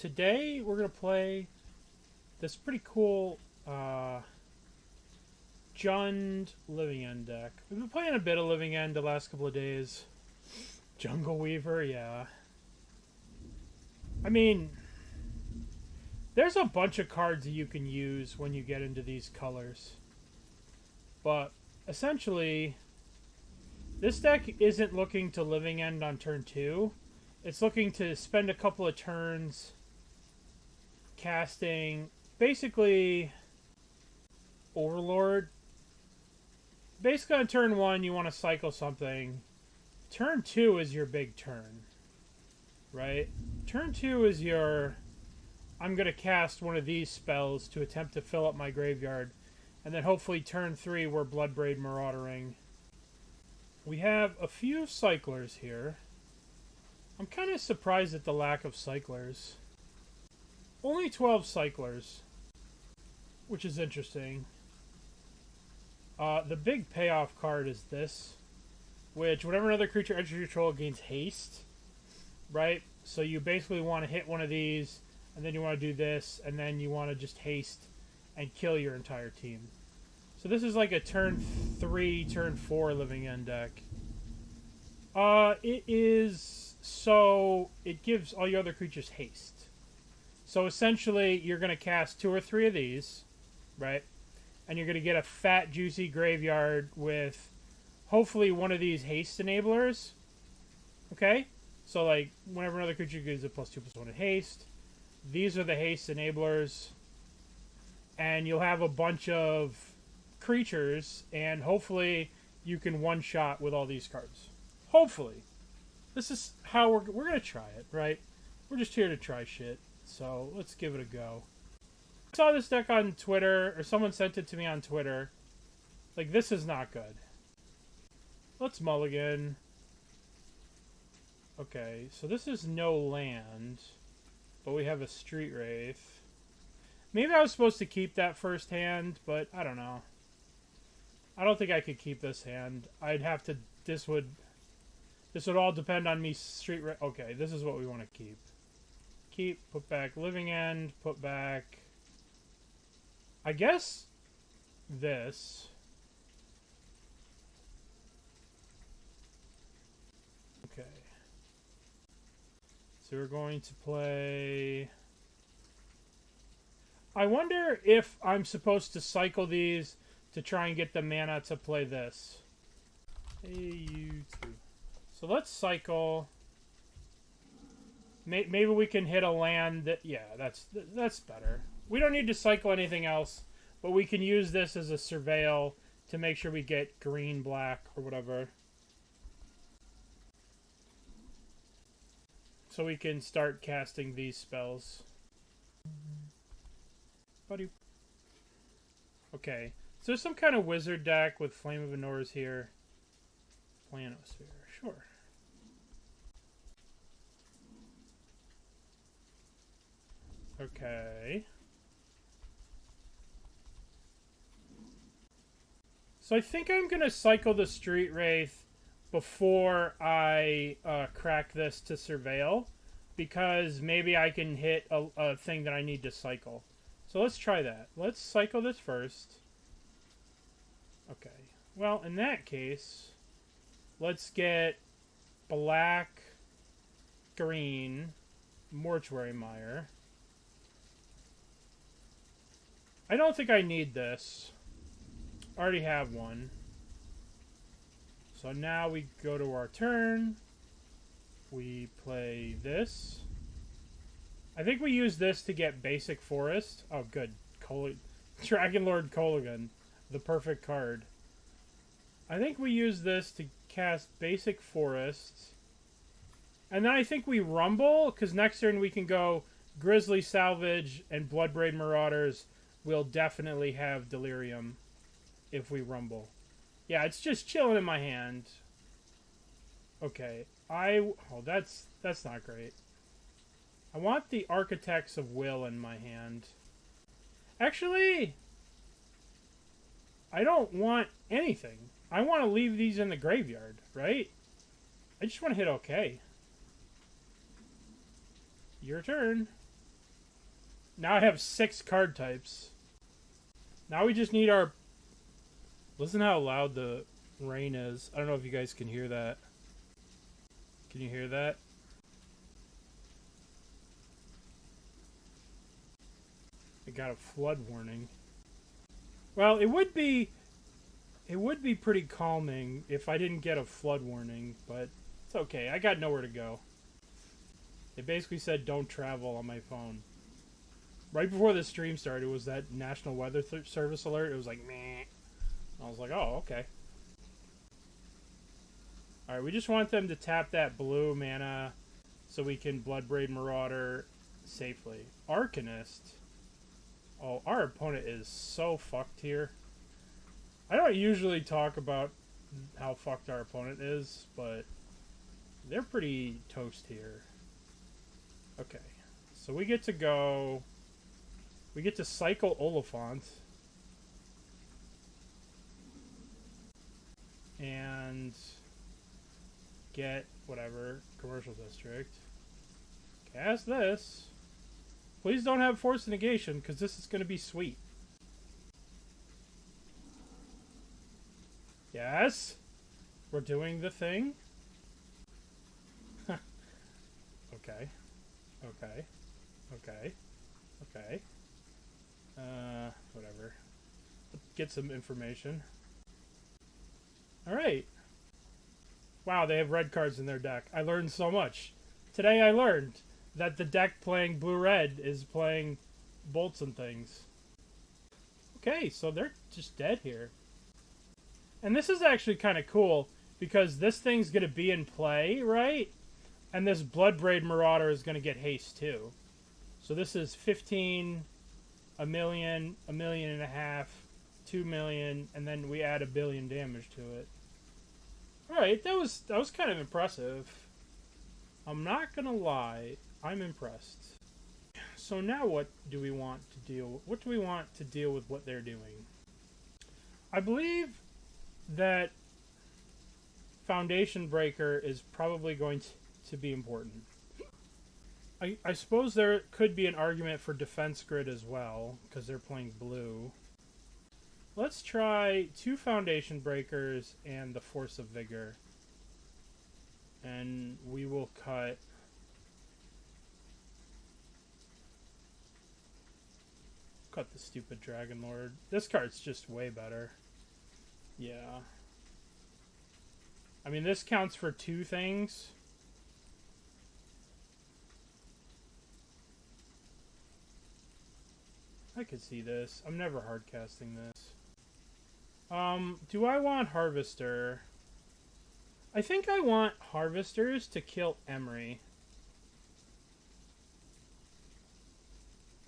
today we're going to play this pretty cool Jund Living End deck. We've been playing a bit of Living End the last couple of days. Jungle Weaver, yeah. I mean, there's a bunch of cards that you can use when you get into these colors. But essentially, this deck isn't looking to Living End on turn 2. It's looking to spend a couple of turns casting, basically, Overlord. Basically on turn 1, you want to cycle something. Turn 2 is your big turn, right? Turn 2 is your, I'm going to cast one of these spells to attempt to fill up my graveyard. And then hopefully turn 3, we're Bloodbraid Maraudering. We have a few cyclers here. I'm kind of surprised at the lack of cyclers. Only 12 cyclers, which is interesting. The big payoff card is this, which whenever another creature enters your control gains haste, right? So you basically want to hit one of these, and then you want to do this, and then you want to just haste and kill your entire team. So this is like a turn 3, turn 4 Living End deck. It is... So, it gives all your other creatures haste. So, essentially, you're going to cast 2 or 3 of these, right? And you're going to get a fat, juicy graveyard with, hopefully, one of these haste enablers. Okay? So, like, whenever another creature gives a +2/+1 in haste, these are the haste enablers. And you'll have a bunch of creatures, and hopefully, you can one-shot with all these cards. Hopefully. This is how we're going to try it, right? We're just here to try shit. So, let's give it a go. I saw this deck on Twitter, or someone sent it to me on Twitter. Like, this is not good. Let's mulligan. Okay, so this is no land. But we have a Street Wraith. Maybe I was supposed to keep that first hand, but I don't know. I don't think I could keep this hand. I'd have to... This would all depend on me. Street Wraith. Okay, this is what we want to keep. Keep, put back Living End, put back... I guess this. Okay. So we're going to play... I wonder if I'm supposed to cycle these to try and get the mana to play this. Hey, you two. So let's cycle. Maybe we can hit a land that... Yeah, that's better. We don't need to cycle anything else, but we can use this as a surveil to make sure we get green, black, or whatever. So we can start casting these spells. Buddy. Okay. So there's some kind of wizard deck with Flame of Anors here. Planosphere. Sure. Okay. So I think I'm going to cycle the Street Wraith before I crack this to Surveil, because maybe I can hit a thing that I need to cycle. So let's try that. Let's cycle this first. Okay. Well, in that case, let's get black, green, Mortuary Mire. I don't think I need this. I already have one. So now we go to our turn. We play this. I think we use this to get basic forest. Oh, good. Dragonlord Kolaghan. The perfect card. I think we use this to cast basic forest. And then I think we rumble, because next turn we can go Grisly Salvage and Bloodbraid Marauders. We'll definitely have Delirium if we rumble. Yeah, it's just chilling in my hand. Okay. Oh, that's not great. I want the Architects of Will in my hand. Actually, I don't want anything. I want to leave these in the graveyard, right? I just want to hit okay. Your turn. Now I have 6 card types. Now we just need our... Listen how loud the rain is. I don't know if you guys can hear that. Can you hear that? It got a flood warning. Well, it would be pretty calming if I didn't get a flood warning, but it's okay. I got nowhere to go. It basically said don't travel on my phone. Right before the stream started was that National Weather Service alert. It was like, meh. I was like, oh, okay. Alright, we just want them to tap that blue mana so we can Bloodbraid Marauder safely. Arcanist. Oh, our opponent is so fucked here. I don't usually talk about how fucked our opponent is, but they're pretty toast here. Okay, so we get to go... We get to cycle Oliphaunt. And get whatever commercial district. Cast this. Please don't have force negation because this is going to be sweet. Yes, we're doing the thing. Okay, okay, okay, okay. Whatever. Get some information. Alright. Wow, they have red cards in their deck. I learned so much. Today I learned that the deck playing blue-red is playing bolts and things. Okay, so they're just dead here. And this is actually kind of cool, because this thing's going to be in play, right? And this Bloodbraid Marauder is going to get haste, too. So this is 15... $1 million, $1.5 million, $2 million, and then we add $1 billion damage to it. Alright, that was kind of impressive. I'm not gonna lie, I'm impressed. So now what do we want to deal with? What do we want to deal with what they're doing? I believe that Foundation Breaker is probably going to be important. I suppose there could be an argument for Defense Grid as well, because they're playing blue. Let's try 2 Foundation Breakers and the Force of Vigor. And we will cut... Cut the stupid Dragonlord. This card's just way better. Yeah. I mean, this counts for 2 things. I could see this. I'm never hardcasting this. Do I want Harvester? I think I want Harvesters to kill Emery.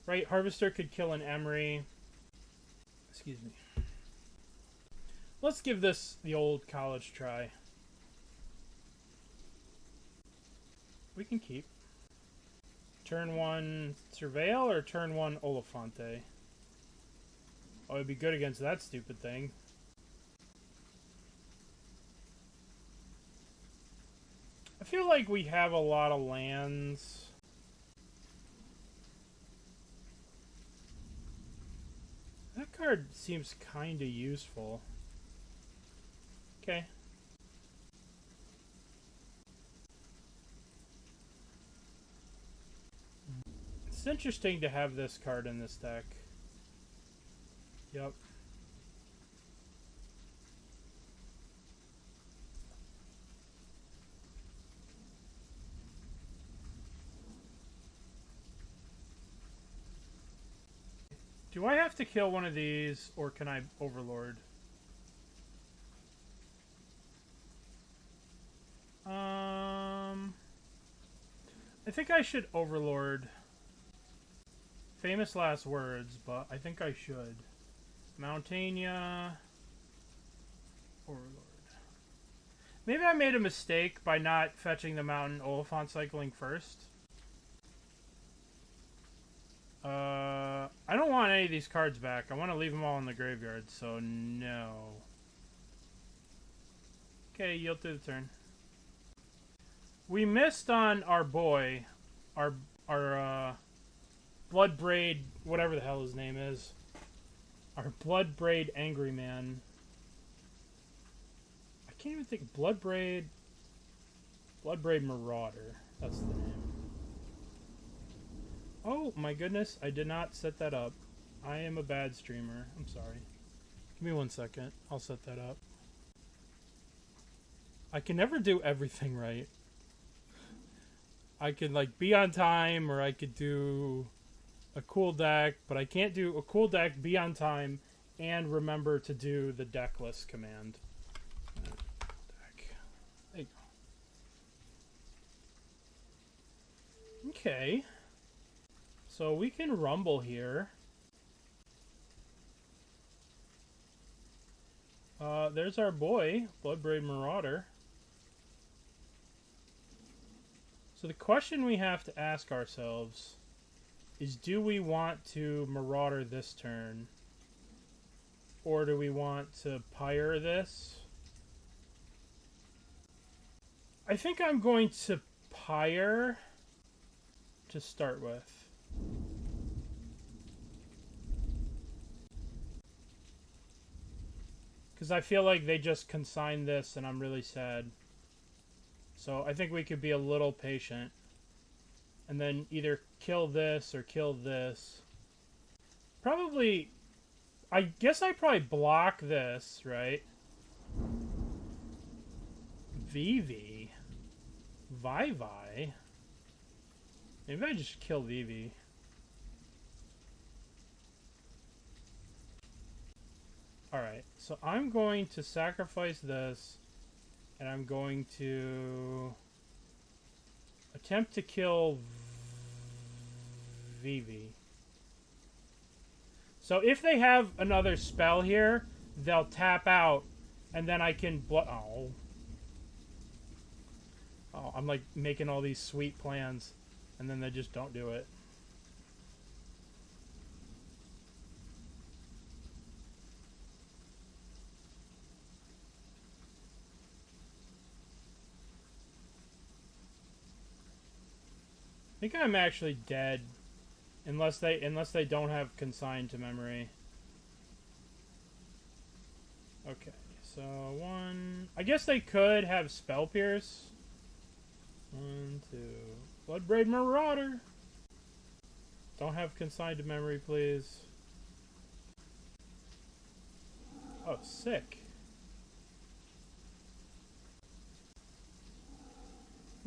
Right, Harvester could kill an Emery. Excuse me. Let's give this the old college try. We can keep. Turn 1 Surveil or turn 1 Oliphante? Oh, it'd be good against that stupid thing. I feel like we have a lot of lands. That card seems kind of useful. Okay. It's interesting to have this card in this deck. Yep. Do I have to kill one of these, or can I Overlord? I think I should Overlord. Famous last words, but I think I should. Montaigne. Overlord. Maybe I made a mistake by not fetching the Mountain Oliphaunt cycling first. I don't want any of these cards back. I want to leave them all in the graveyard, so no. Okay, yield to the turn. We missed on our boy, our Blood Bloodbraid, whatever the hell his name is. Our Bloodbraid Angry Man. I can't even think. Bloodbraid Marauder. That's the name. Oh my goodness, I did not set that up. I am a bad streamer. I'm sorry. Give me 1 second. I'll set that up. I can never do everything right. I could like be on time, or I could do a cool deck, but I can't do a cool deck, be on time, and remember to do the deck list command. Deck. There you go. Okay. So we can rumble here. There's our boy, Bloodbraid Marauder. So the question we have to ask ourselves is, do we want to Marauder this turn? Or do we want to Pyre this? I think I'm going to Pyre to start with. Because I feel like they just consigned this and I'm really sad. So I think we could be a little patient. And then either kill this or kill this. Probably... I guess I probably block this, right? Vivi. Vi. Maybe I just kill Vivi. Alright, so I'm going to sacrifice this, and I'm going to attempt to kill Vivi. So if they have another spell here, they'll tap out, and then I can oh, I'm like making all these sweet plans, and then they just don't do it. I think I'm actually dead, unless they don't have consigned to memory. Okay, so one. I guess they could have Spell Pierce. 1, 2. Bloodbraid Marauder. Don't have consigned to memory, please. Oh, sick.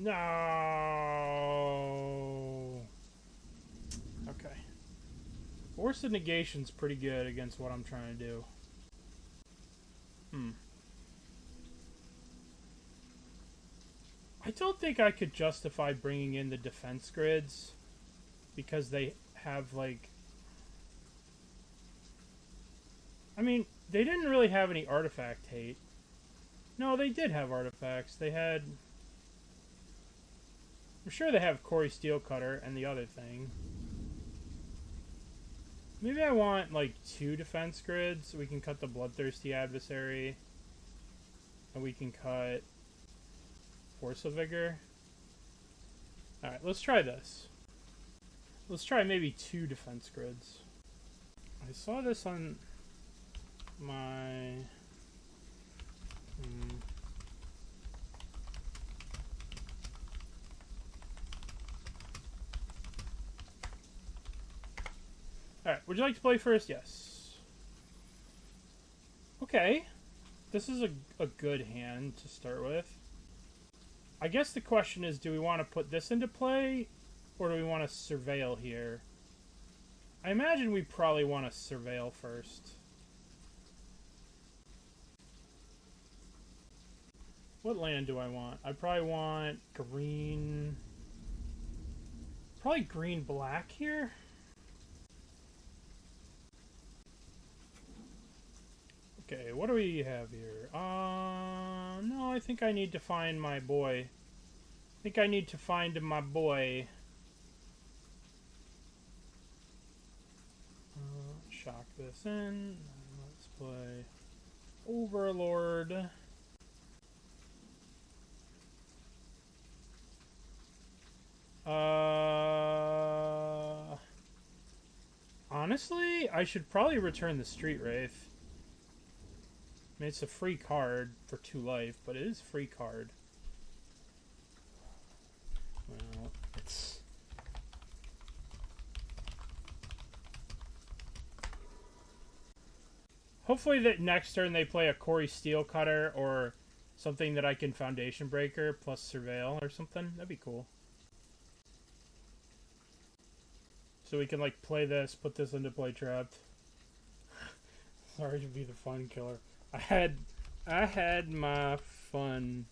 No. Okay. Force of Negation's pretty good against what I'm trying to do. I don't think I could justify bringing in the defense grids because they have, like... I mean, they didn't really have any artifact hate. No, they did have artifacts. They had... I'm sure they have Corey Steelcutter and the other thing. Maybe I want, like, 2 defense grids. We can cut the Bloodthirsty Adversary. And we can cut Force of Vigor. Alright, let's try this. Let's try maybe 2 defense grids. I saw this on my... Alright, would you like to play first? Yes. Okay. This is a good hand to start with. I guess the question is, do we want to put this into play, or do we want to surveil here? I imagine we probably want to surveil first. What land do I want? I probably want green... Probably green-black here? Okay, what do we have here? No, I think I need to find my boy. I think I need to find my boy. Shock this in. Let's play Overlord. Honestly, I should probably return the Street Wraith. I mean, it's a free card for 2 life, but it is a free card. Well, it's... Hopefully that next turn they play a Corey Steelcutter or something that I can Foundation Breaker plus Surveil or something. That'd be cool. So we can like play this, put this into play trapped. Sorry to be the fun killer. I had my fun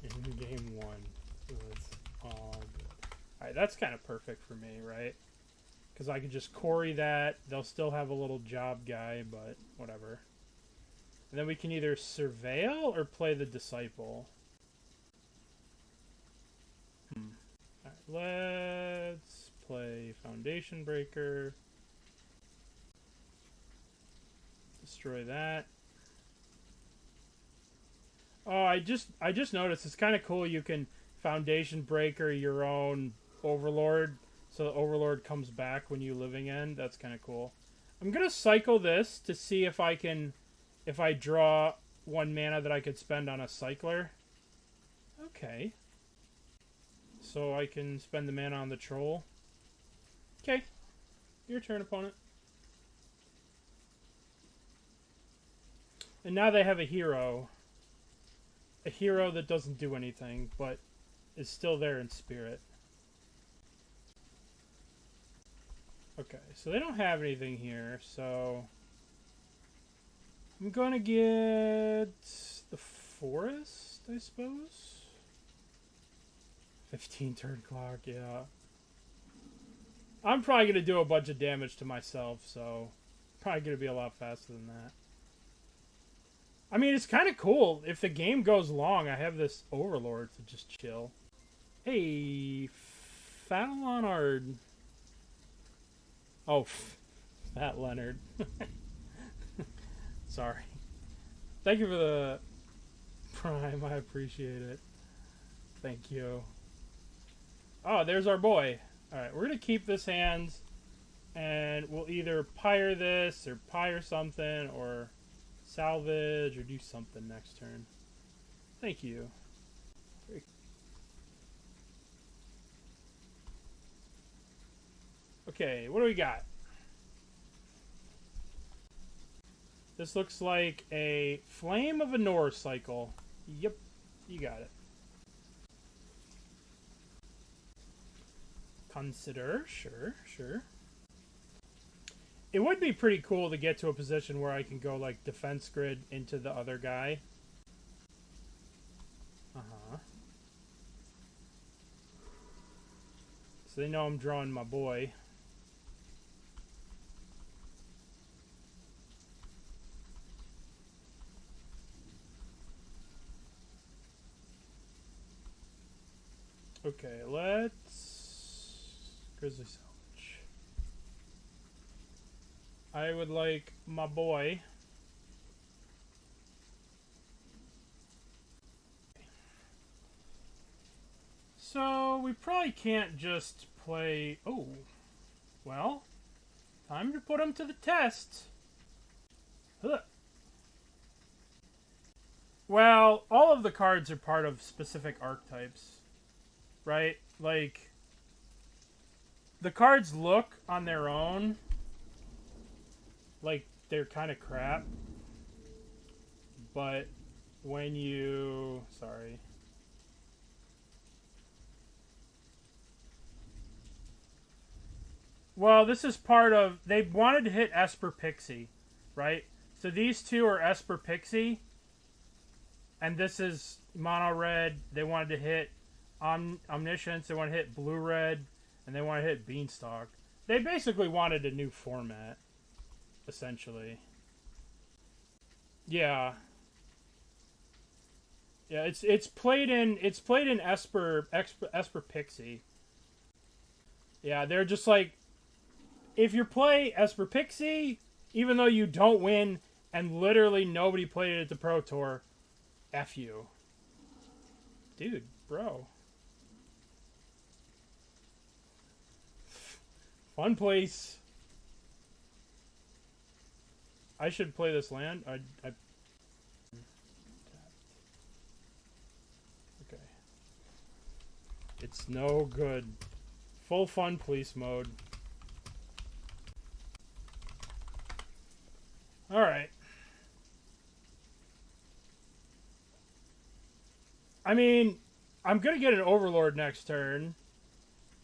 in game 1. So it's all good. Alright, that's kind of perfect for me, right? Because I could just Corey that. They'll still have a little job guy, but whatever. And then we can either Surveil or play the Disciple. Alright, let's play Foundation Breaker. Destroy that. Oh, I just noticed it's kind of cool. You can Foundation Breaker your own Overlord. So the Overlord comes back when you living end. That's kind of cool. I'm going to cycle this to see if I can... If I draw 1 mana that I could spend on a cycler. Okay. So I can spend the mana on the troll. Okay. Your turn, opponent. And now they have a hero. A hero that doesn't do anything, but is still there in spirit. Okay, so they don't have anything here, so... I'm gonna get the forest, I suppose? 15 turn clock, yeah. I'm probably gonna do a bunch of damage to myself, so... Probably gonna be a lot faster than that. I mean, it's kind of cool. If the game goes long, I have this Overlord to just chill. Hey, Fatalonard. Oh, Fat Leonard. Sorry. Thank you for the Prime. I appreciate it. Thank you. Oh, there's our boy. Alright, we're going to keep this hand. And we'll either pyre this, or pyre something, or salvage, or do something next turn. Thank you. Okay, what do we got? This looks like a Flame of Anor cycle. Yep, you got it. Consider, sure. It would be pretty cool to get to a position where I can go like defense grid into the other guy. So they know I'm drawing my boy. Okay, let's... Grisly Salvage. I would like my boy. So, we probably can't just play... Oh. Well, time to put him to the test. Ugh. Well, all of the cards are part of specific archetypes. Right? Like, the cards look on their own like they're kind of crap. But when you... Sorry. Well, this is part of... They wanted to hit Esper Pixie, right? So these two are Esper Pixie. And this is Mono Red. They wanted to hit Omniscience, they want to hit Blue Red, and they want to hit Beanstalk. They basically wanted a new format, essentially. Yeah. Yeah, it's played in Esper Pixie. Yeah, they're just like, if you play Esper Pixie, even though you don't win, and literally nobody played it at the Pro Tour, F you. Dude, bro. Fun place. I should play this land. I okay. It's no good. Full fun police mode. Alright. I mean, I'm going to get an Overlord next turn.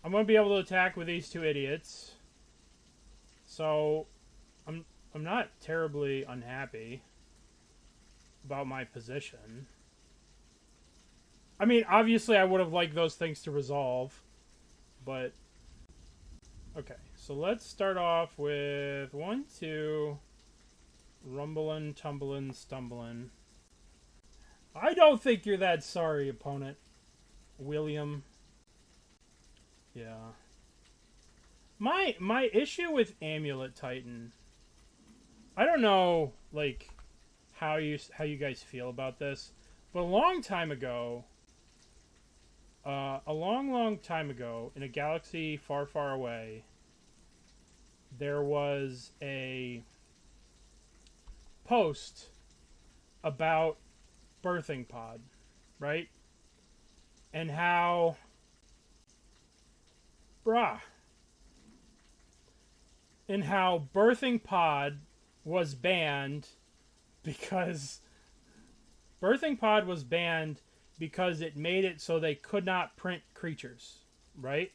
I'm going to be able to attack with these two idiots. So, I'm not terribly unhappy about my position. I mean, obviously I would have liked those things to resolve. But, okay. So let's start off with 1, 2... Rumbling, tumbling, stumbling. I don't think you're that sorry, opponent. William. Yeah. My issue with Amulet Titan. I don't know, like, how you guys feel about this, but a long time ago, a long time ago, in a galaxy far, far away, there was a post about Birthing Pod, right? And how Birthing Pod was banned because it made it so they could not print creatures, right?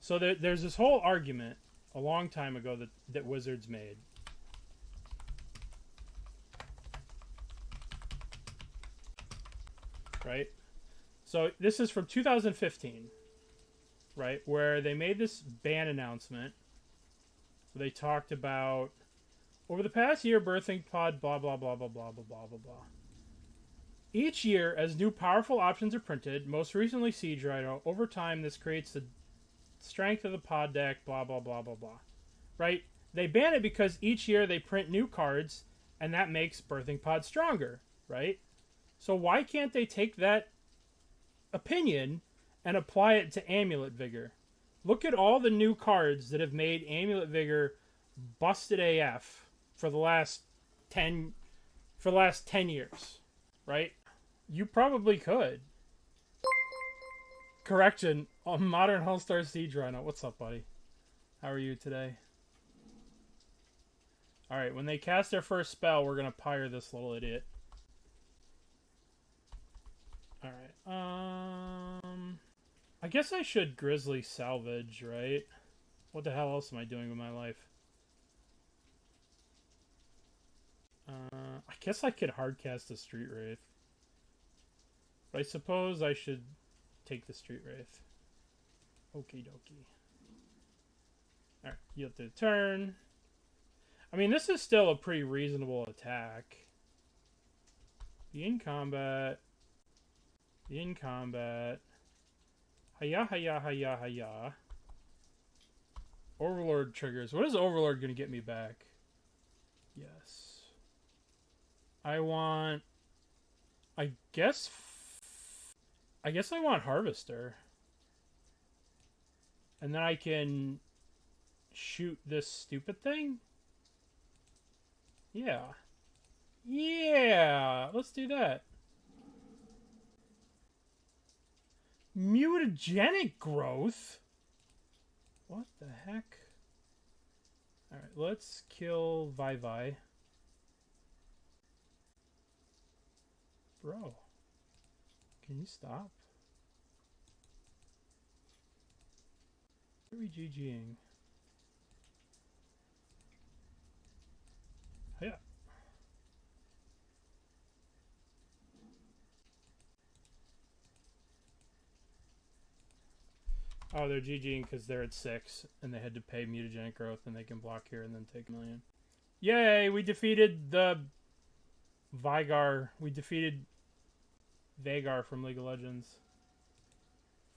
So there's this whole argument a long time ago that Wizards made. Right? So this is from 2015, right? Where they made this ban announcement. Where they talked about, over the past year, Birthing Pod, blah, blah, blah, blah, blah, blah, blah, blah, blah. Each year, as new powerful options are printed, most recently Siege Rhino, over time this creates the strength of the pod deck, blah, blah, blah, blah, blah. Right? They ban it because each year they print new cards, and that makes Birthing Pod stronger, right? So why can't they take that opinion and apply it to Amulet Vigor? Look at all the new cards that have made Amulet Vigor busted AF for the last 10 years, right? You probably could. Correction, on Modern Hellstar Siege Rhino. What's up, buddy? How are you today? Alright, when they cast their first spell, we're going to pyre this little idiot. Alright, I guess I should Grisly Salvage, right? What the hell else am I doing with my life? I guess I could hardcast a Street Wraith. But I suppose I should take the Street Wraith. Okie dokie. Alright, yield to the turn. I mean, this is still a pretty reasonable attack. Be in combat. In combat. Hiya, hiya, hiya, hiya. Overlord triggers. What is Overlord going to get me back? Yes. I want... I guess I want Harvester. And then I can shoot this stupid thing? Yeah. Yeah! Let's do that. Mutagenic growth? What the heck? Alright, let's kill Vi. Bro. Can you stop? What are we GGing? Yeah. Oh, they're GGing because they're at 6 and they had to pay mutagenic growth and they can block here and then take 1 million. Yay! We defeated the Vygar. We defeated Vagar from League of Legends.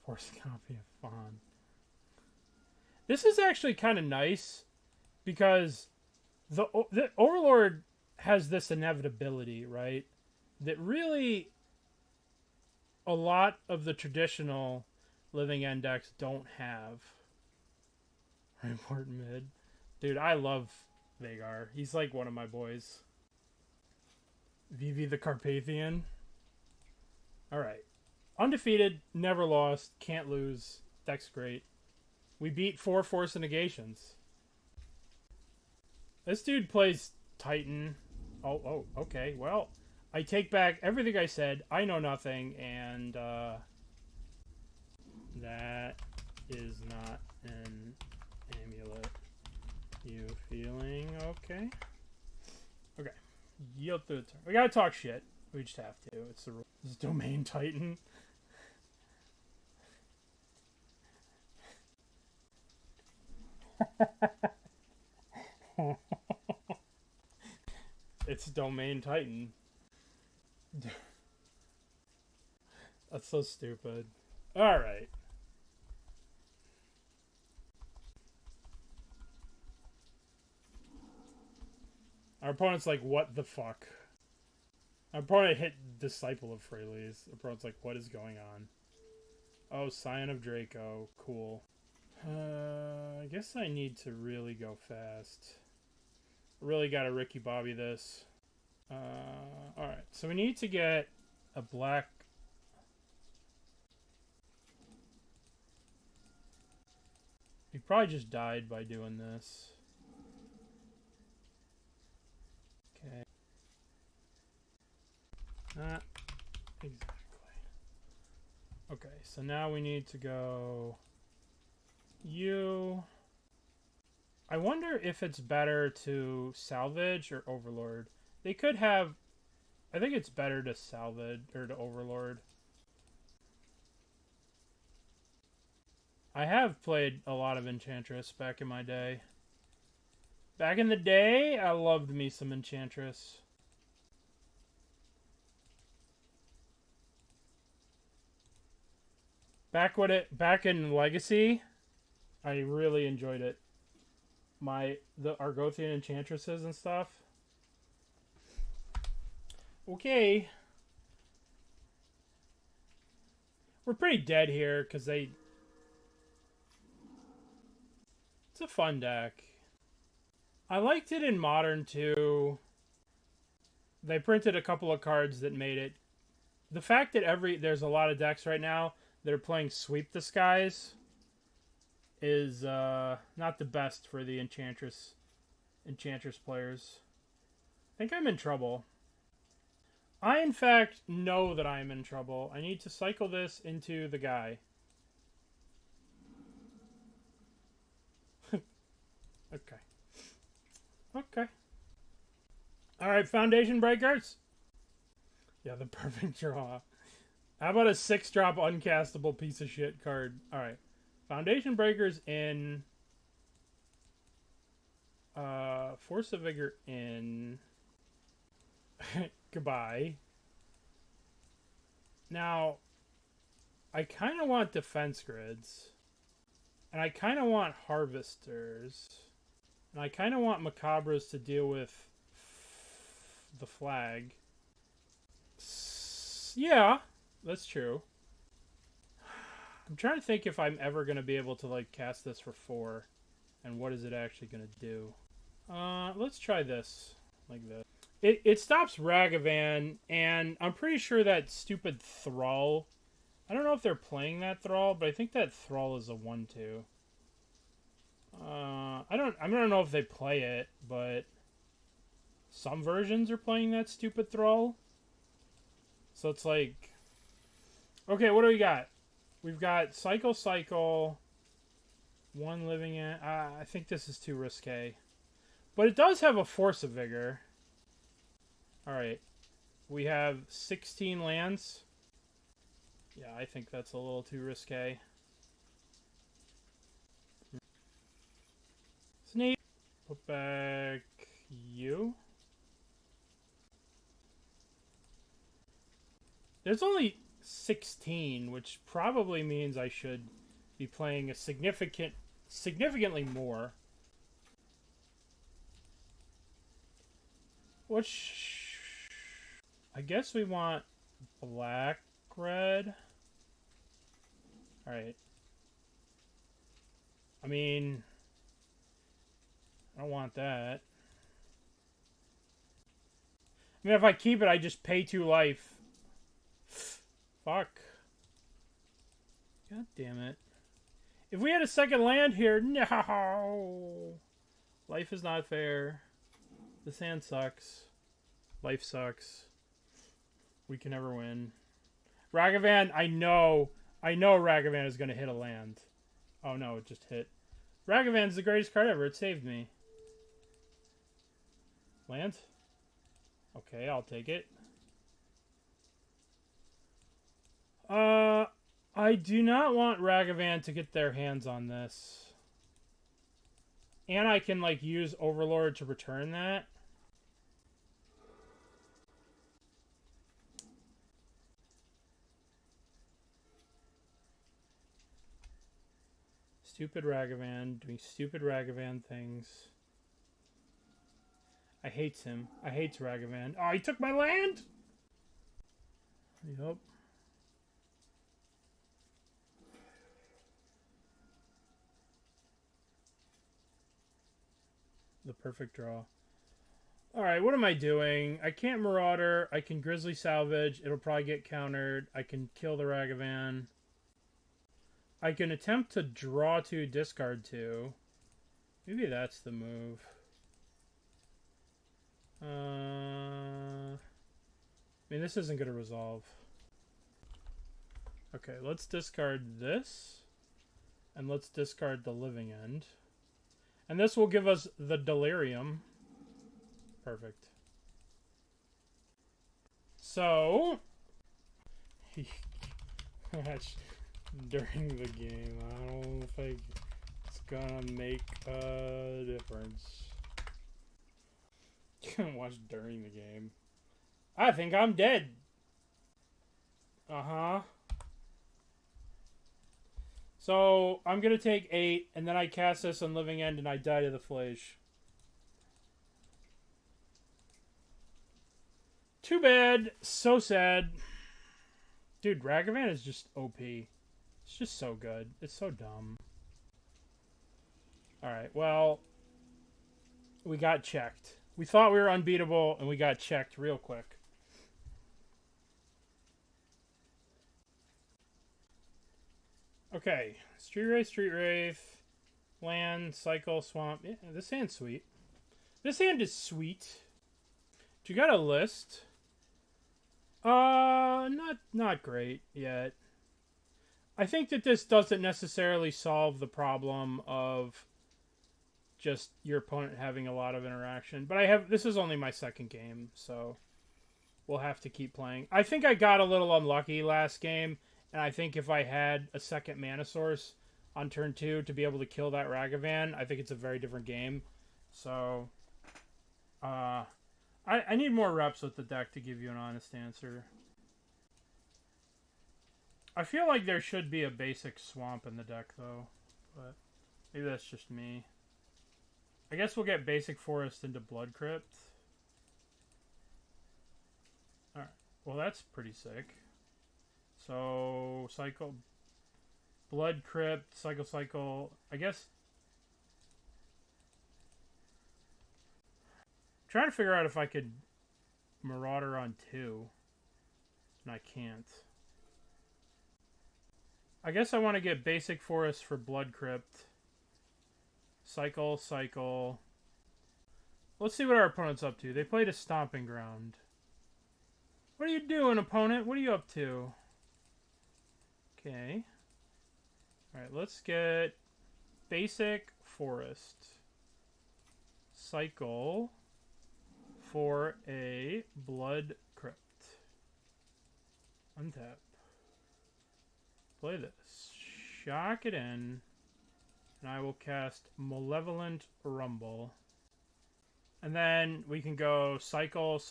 Forced copy of Fawn. This is actually kind of nice because the Overlord has this inevitability, right? That really a lot of the traditional Living End decks don't have. Report mid. Dude, I love Vhagar. He's like one of my boys. Vivi the Carpathian. Alright. Undefeated, never lost, can't lose. Deck's great. We beat 4 Force of Negations. This dude plays Titan. Oh, okay. Well, I take back everything I said. I know nothing, and that is not an amulet. You feeling okay? Okay. Yield through the turn. We gotta talk shit. We just have to. It's the rule. This is Domain Titan. It's Domain Titan. That's so stupid. Alright. Our opponent's like, what the fuck? Our opponent hit Disciple of Freyalise. Our opponent's like, what is going on? Oh, Scion of Draco. Cool. I guess I need to really go fast. Really gotta Ricky Bobby this. Alright, so we need to get a black... We probably just died by doing this. Okay. Not exactly. Okay, so now we need to go... You... I wonder if it's better to salvage or overlord. They could have... I think it's better to salvage or to overlord. I have played a lot of Enchantress back in my day. Back in the day, I loved me some Enchantress. Back in Legacy, I really enjoyed it. The Argothian Enchantresses and stuff. Okay. We're pretty dead here because it's a fun deck. I liked it in Modern too. They printed a couple of cards that made it. The fact that there's a lot of decks right now that are playing Sweep the Skies is not the best for the Enchantress players. I think I'm in trouble. I, in fact, know that I'm in trouble. I need to cycle this into the guy. Okay. Okay. Alright, Foundation Breakers. Yeah, the perfect draw. How about a 6-drop uncastable piece of shit card? Alright. Foundation Breakers in. Force of Vigor in. Goodbye. Now, I kind of want defense grids. And I kind of want harvesters. And I kind of want Macabres to deal with the flag. Yeah, that's true. I'm trying to think if I'm ever going to be able to like cast this for 4. And what is it actually going to do? Let's try this. Like this. It stops Ragavan, and I'm pretty sure that stupid Thrall... I don't know if they're playing that Thrall, but I think that Thrall is a 1/2. I don't know if they play it, but some versions are playing that stupid Thrall. So it's like... Okay, what do we got? We've got Cycle, 1 living in... I think this is too risque. But it does have a Force of Vigor. Alright. We have 16 lands. Yeah, I think that's a little too risque. Sneak. Put back you. There's only 16, which probably means I should be playing a significantly more. Which... I guess we want black, red. Alright. I mean, don't want that. I mean, if I keep it, I just pay 2 life. Fuck. God damn it. If we had a second land here, no! Life is not fair. This hand sucks. Life sucks. We can never win. Ragavan, I know Ragavan is going to hit a land. Oh no, it just hit. Ragavan's the greatest card ever. It saved me. Land? Okay, I'll take it. I do not want Ragavan to get their hands on this. And I can, like, use Overlord to return that. Stupid Ragavan doing stupid Ragavan things. I hates him. I hates Ragavan. Oh, he took my land? Yup. The perfect draw. Alright, what am I doing? I can't Marauder. I can Grisly Salvage. It'll probably get countered. I can kill the Ragavan. I can attempt to draw 2, discard 2. Maybe that's the move. I mean, this isn't going to resolve. Okay, let's discard this. And let's discard the Living End. And this will give us the Delirium. Perfect. So... during the game, I don't think it's gonna make a difference. Watch during the game. I think I'm dead. Uh-huh. So, I'm gonna take 8, and then I cast this on Living End, and I die to the Flage. Too bad. So sad. Dude, Ragavan is just OP. It's just so good. It's so dumb. Alright, well... we got checked. We thought we were unbeatable, and we got checked real quick. Okay. Street Wraith. Land, Cycle, Swamp. Yeah, this hand's sweet. This hand is sweet. You got a list? Not great yet. I think that this doesn't necessarily solve the problem of just your opponent having a lot of interaction. But this is only my second game, so we'll have to keep playing. I think I got a little unlucky last game, and I think if I had a second mana source on turn 2 to be able to kill that Ragavan, I think it's a very different game. So, I need more reps with the deck to give you an honest answer. I feel like there should be a basic swamp in the deck, though. But maybe that's just me. I guess we'll get basic forest into Blood Crypt. Alright. Well, that's pretty sick. So, cycle... Blood Crypt, cycle... I guess... I'm trying to figure out if I could Marauder on 2. And I can't. I guess I want to get basic forest for Blood Crypt. Cycle. Let's see what our opponent's up to. They played a Stomping Ground. What are you doing, opponent? What are you up to? Okay. Alright, let's get basic forest. Cycle for a Blood Crypt. Untap. Play this. Shock it in. And I will cast Malevolent Rumble. And then we can go cycle.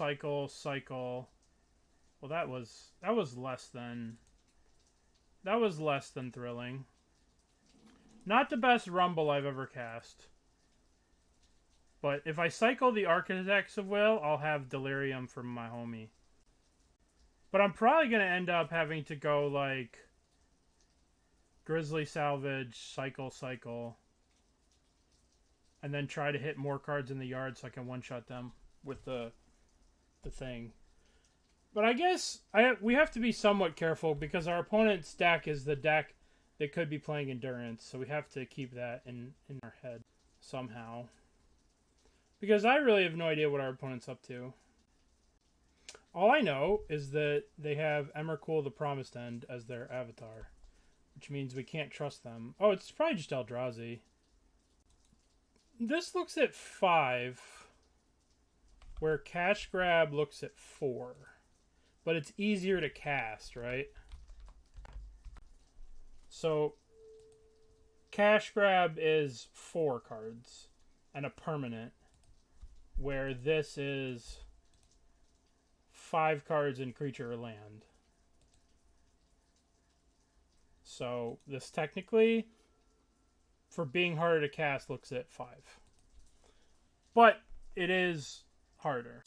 Well, that was less than thrilling. Not the best Rumble I've ever cast. But if I cycle the Architects of Will, I'll have Delirium from my homie. But I'm probably going to end up having to go, like, Grisly Salvage, cycle. and then try to hit more cards in the yard so I can one-shot them with the thing. But I guess we have to be somewhat careful because our opponent's deck is the deck that could be playing Endurance, so we have to keep that in our head somehow. Because I really have no idea what our opponent's up to. All I know is that they have Emrakul the Promised End as their avatar, which means we can't trust them. Oh, it's probably just Eldrazi. This looks at 5, where Cash Grab looks at 4. But it's easier to cast, right? So, Cash Grab is 4 cards and a permanent, where this is 5 cards in creature or land. So, this technically, for being harder to cast, looks at 5. But it is harder.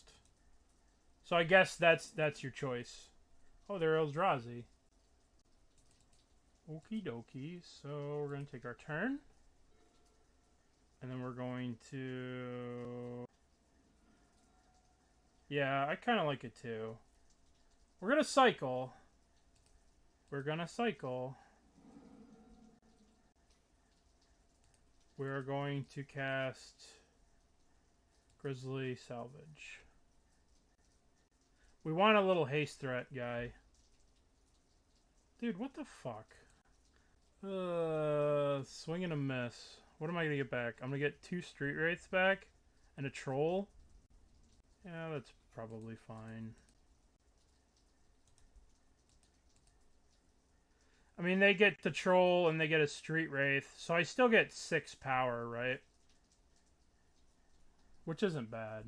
So I guess that's your choice. Oh, they're Eldrazi. Okie dokie. So we're going to take our turn. And then we're going to... Yeah, I kind of like it too. We're going to cycle. We're going to cast Grisly Salvage. We want a little haste threat guy. Dude, what the fuck? Swing and a miss. What am I gonna get back? I'm gonna get 2 Street Wraiths back and a Troll. Yeah, that's probably fine. I mean, they get the Troll and they get a Street Wraith, so I still get 6 power, right? Which isn't bad.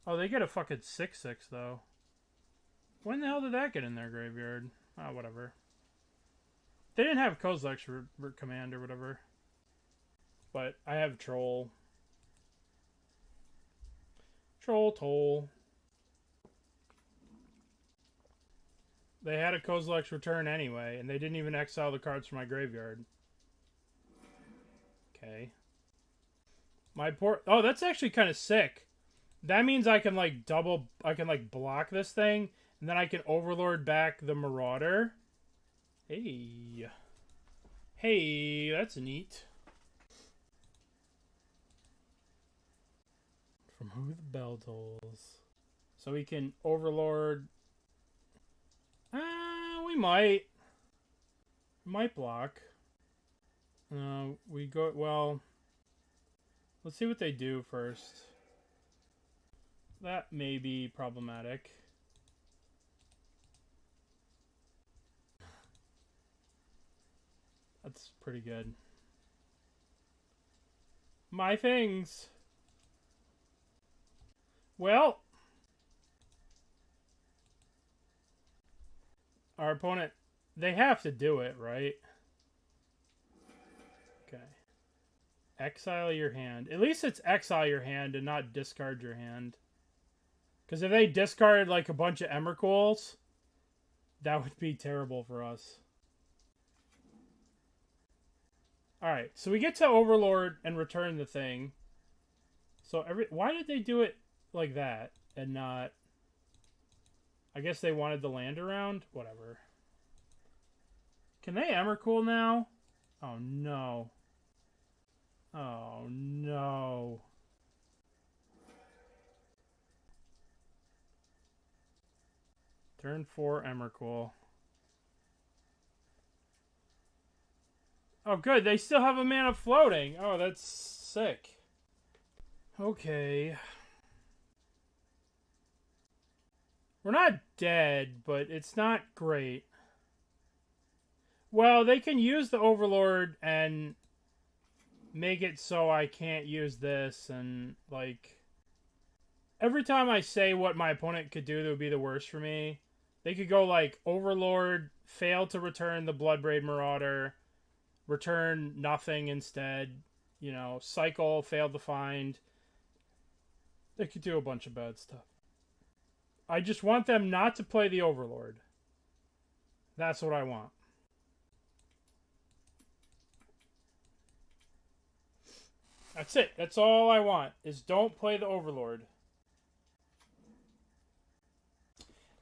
Oh, they get a fucking 6/6 though. When the hell did that get in their graveyard? Oh, whatever. They didn't have Kozilek's command or whatever. But I have Troll. Toll. They had a Kozilek's return anyway, and they didn't even exile the cards from my graveyard. Okay. Oh, that's actually kind of sick. That means I can like block this thing, and then I can Overlord back the Marauder. Hey, that's neat. From who the bell tolls. So we can Overlord. We might block. We go, well, let's see what they do first. That may be problematic. That's pretty good. My things. Well, our opponent, they have to do it, right? Okay. Exile your hand. At least it's exile your hand and not discard your hand. Because if they discarded like a bunch of Emrakuls, that would be terrible for us. Alright, so we get to Overlord and return the thing. So why did they do it like that and not... I guess they wanted the land around? Whatever. Can they Emrakul now? Oh no. Oh no. Turn 4 Emrakul. Oh good, they still have a mana floating. Oh, that's sick. Okay. We're not dead, but it's not great. Well, they can use the Overlord and make it so I can't use this, and like every time I say what my opponent could do that would be the worst for me, they could go like Overlord, fail to return the Bloodbraid Marauder, return nothing instead, you know, cycle, failed to find. They could do a bunch of bad stuff. I just want them not to play the Overlord. That's what I want. That's it. That's all I want, is don't play the Overlord.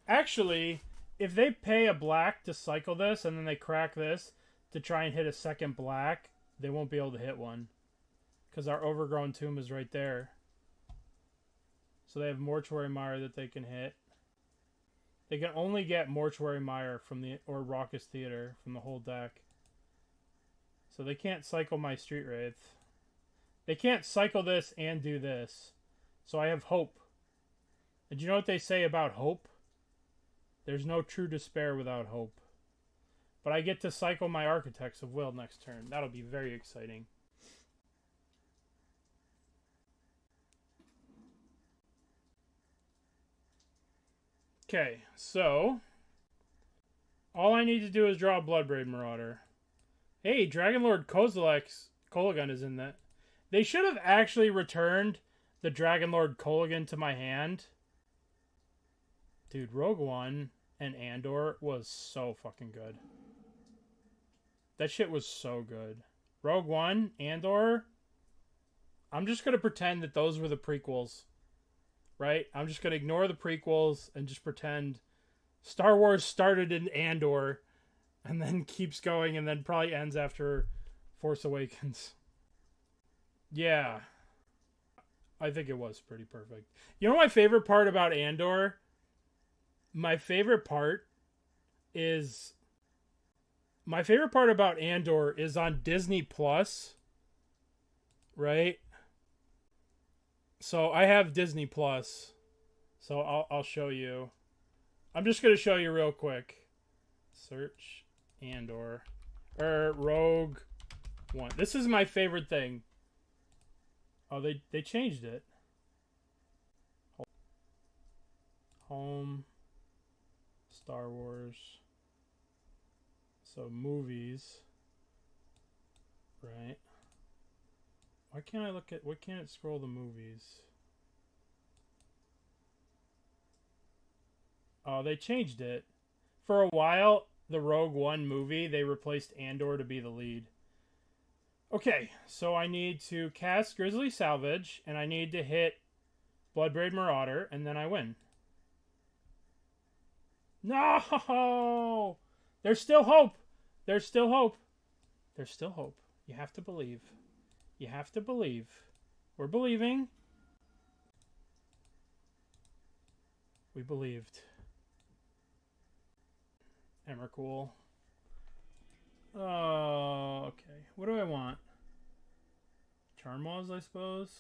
Actually, if they pay a black to cycle this, and then they crack this to try and hit a second black, they won't be able to hit one. Because our Overgrown Tomb is right there. So they have Mortuary Mire that they can hit. They can only get Mortuary Mire from the, or Raucous Theater from the whole deck. So they can't cycle my Street Wraith. They can't cycle this and do this. So I have hope. And you know what they say about hope? There's no true despair without hope. But I get to cycle my Architects of Will next turn. That'll be very exciting. Okay, so all I need to do is draw a Bloodbraid Marauder. Hey, Dragonlord Kolaghan is in that. They should have actually returned the Dragonlord Kolaghan to my hand. Dude, Rogue One and Andor was so fucking good. That shit was so good. Rogue One, Andor. I'm just going to pretend that those were the prequels. Right? I'm just going to ignore the prequels and just pretend Star Wars started in Andor and then keeps going and then probably ends after Force Awakens. Yeah. I think it was pretty perfect. You know my favorite part about Andor? My favorite part about Andor is on Disney Plus. Right? So I have Disney Plus. So I'll show you. I'm just going to show you real quick. Search Andor. Rogue One. This is my favorite thing. Oh, they changed it. Home. Star Wars. So movies. Right. Why can't it scroll the movies? Oh, they changed it. For a while, the Rogue One movie, they replaced Andor to be the lead. Okay, so I need to cast Grisly Salvage, and I need to hit Bloodbraid Marauder, and then I win. No! There's still hope! There's still hope. There's still hope. You have to believe. You have to believe. We're believing. We believed. Emrakul. Oh, okay. What do I want? Charmaws, I suppose.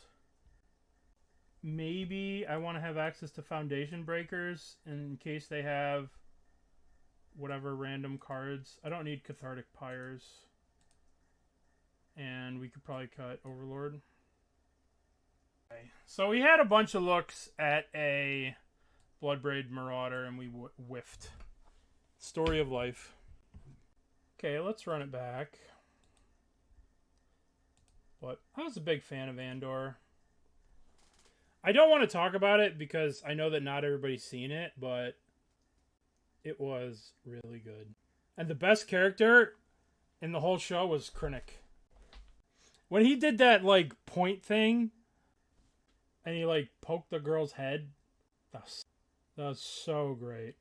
Maybe I want to have access to Foundation Breakers in case they have whatever random cards. I don't need Cathartic Pyres. And we could probably cut Overlord. Okay. So we had a bunch of looks at a Bloodbraid Marauder and we whiffed. Story of life. Okay, let's run it back. But I was a big fan of Andor. I don't want to talk about it because I know that not everybody's seen it, but it was really good. And the best character in the whole show was Krennic. When he did that, like, point thing, and he, like, poked the girl's head, that was so great.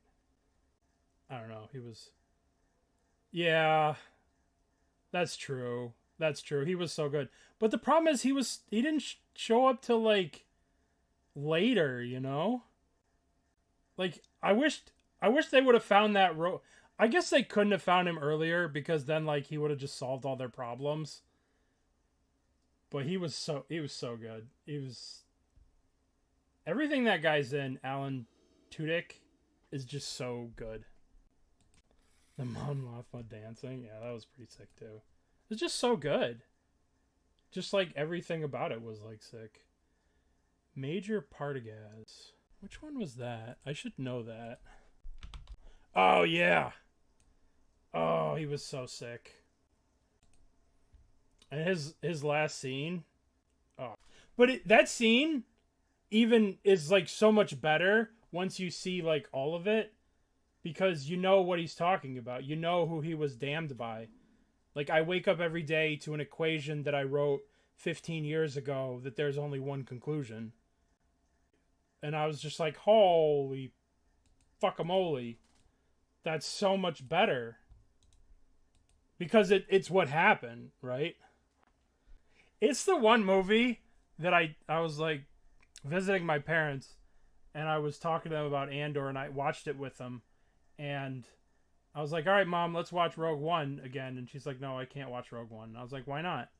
I don't know, he was... Yeah, that's true. That's true. He was so good. But the problem is he didn't show up till, like, later, you know? Like, I wish they would have found that I guess they couldn't have found him earlier because then, like, he would have just solved all their problems. But he was so good. He was... Everything that guy's in, Alan Tudyk, is just so good. The Mon Mothma dancing, yeah, that was pretty sick too. It was just so good. Just like everything about it was like sick. Major Partagaz. Which one was that? I should know that. Oh yeah. Oh, he was so sick. And his last scene. Oh. But that scene even is like so much better once you see like all of it. Because you know what he's talking about. You know who he was damned by. Like, I wake up every day to an equation that I wrote 15 years ago that there's only one conclusion. And I was just like, holy fuckamole. That's so much better. Because it's what happened, right? It's the one movie that I was like visiting my parents and I was talking to them about Andor and I watched it with them. And I was like, all right, Mom, let's watch Rogue One again. And she's like, no, I can't watch Rogue One. And I was like, why not?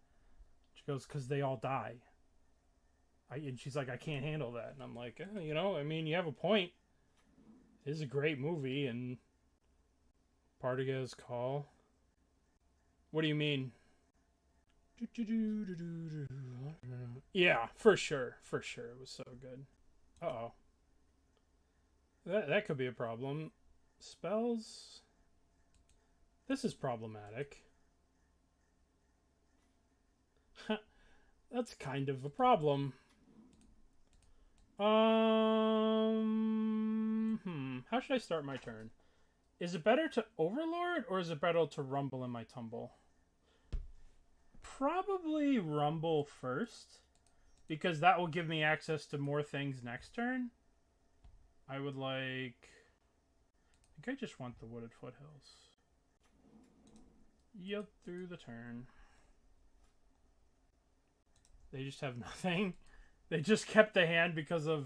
She goes, because they all die. And she's like, I can't handle that. And I'm like, you know, I mean, you have a point. It is a great movie. And Partagas Call. What do you mean? Yeah, for sure. For sure. It was so good. Uh-oh. That could be a problem. Spells? This is problematic. That's kind of a problem. How should I start my turn? Is it better to Overlord or is it better to Rumble in my tumble? Probably Rumble first, because that will give me access to more things next turn. I would like... I think I just want the Wooded Foothills. Yield through the turn. They just have nothing. They just kept the hand because of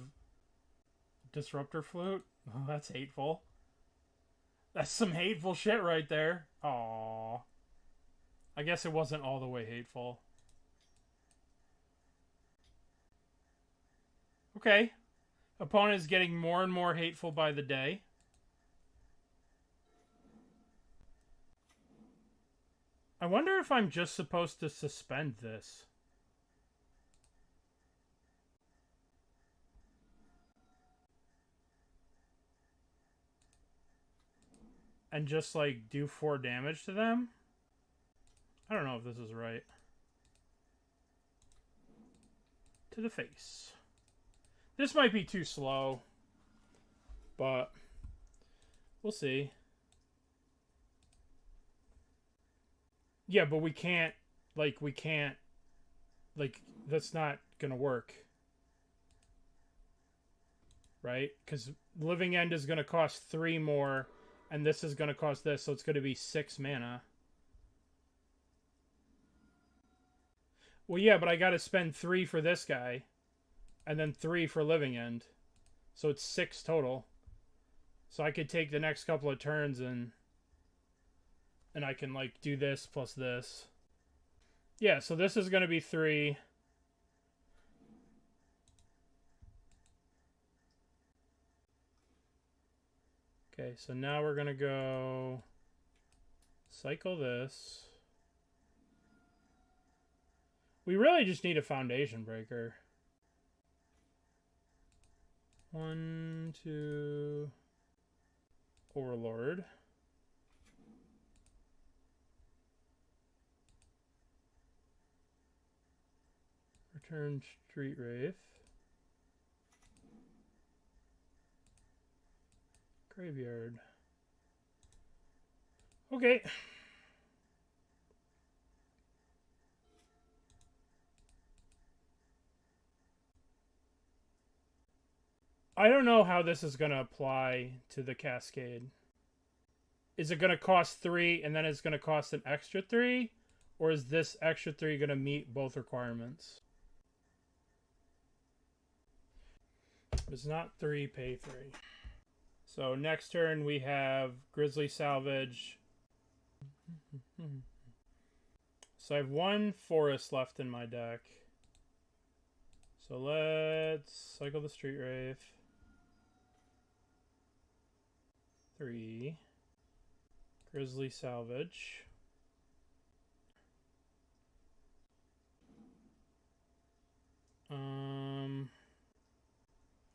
Disruptor Flute. Oh, that's hateful. That's some hateful shit right there. Aww. I guess it wasn't all the way hateful. Okay. Opponent is getting more and more hateful by the day. I wonder if I'm just supposed to suspend this. And just, like, do 4 damage to them? I don't know if this is right. To the face. This might be too slow. But we'll see. Yeah, but we can't, like, that's not gonna work. Right? Because Living End is gonna cost 3 more, and this is gonna cost this, so it's gonna be 6 mana. Well, yeah, but I gotta spend 3 for this guy, and then 3 for Living End. So it's 6 total. So I could take the next couple of turns and I can, like, do this plus this. Yeah, so this is going to be 3. Okay, so now we're going to go cycle this. We really just need a Foundation Breaker. 1, 2... Overlord. Return Street Wraith. Graveyard. Okay. I don't know how this is going to apply to the Cascade. Is it going to cost 3 and then it's going to cost an extra 3? Or is this extra 3 going to meet both requirements? It's not 3, pay 3. So next turn we have Grisly Salvage. So I have 1 forest left in my deck. So let's cycle the Street Wraith. 3. Grisly Salvage. I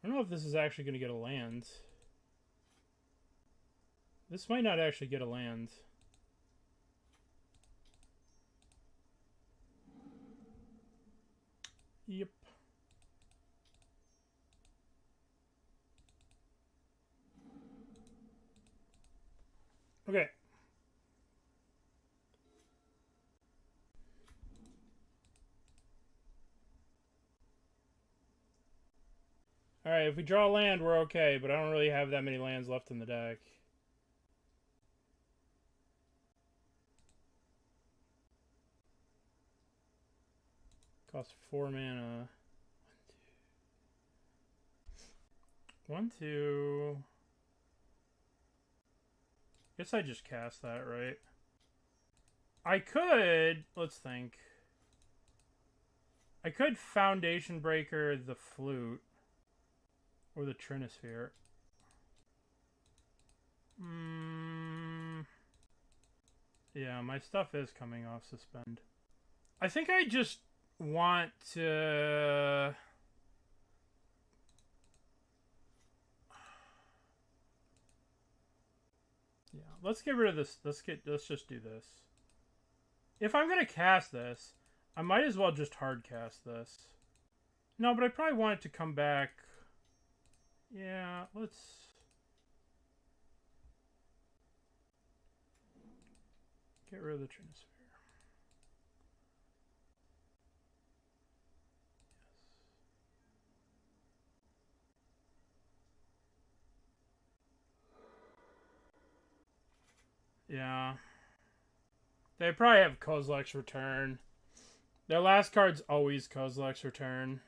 don't know if this is actually going to get a land. This might not actually get a land. Yep. Okay. Alright, if we draw land, we're okay, but I don't really have that many lands left in the deck. Cost 4 mana. 1, 2. Guess I just cast that, right? I could... Let's think. I could Foundation Breaker the Flute. Or the Trinisphere. Yeah, my stuff is coming off suspend. I think I just want to... Yeah, let's get rid of this. Let's just do this. If I'm gonna cast this, I might as well just hard cast this. No, but I probably want it to come back. Yeah, let's get rid of the Trinisphere. Yeah. They probably have Kozilek's Return. Their last card's always Kozilek's Return.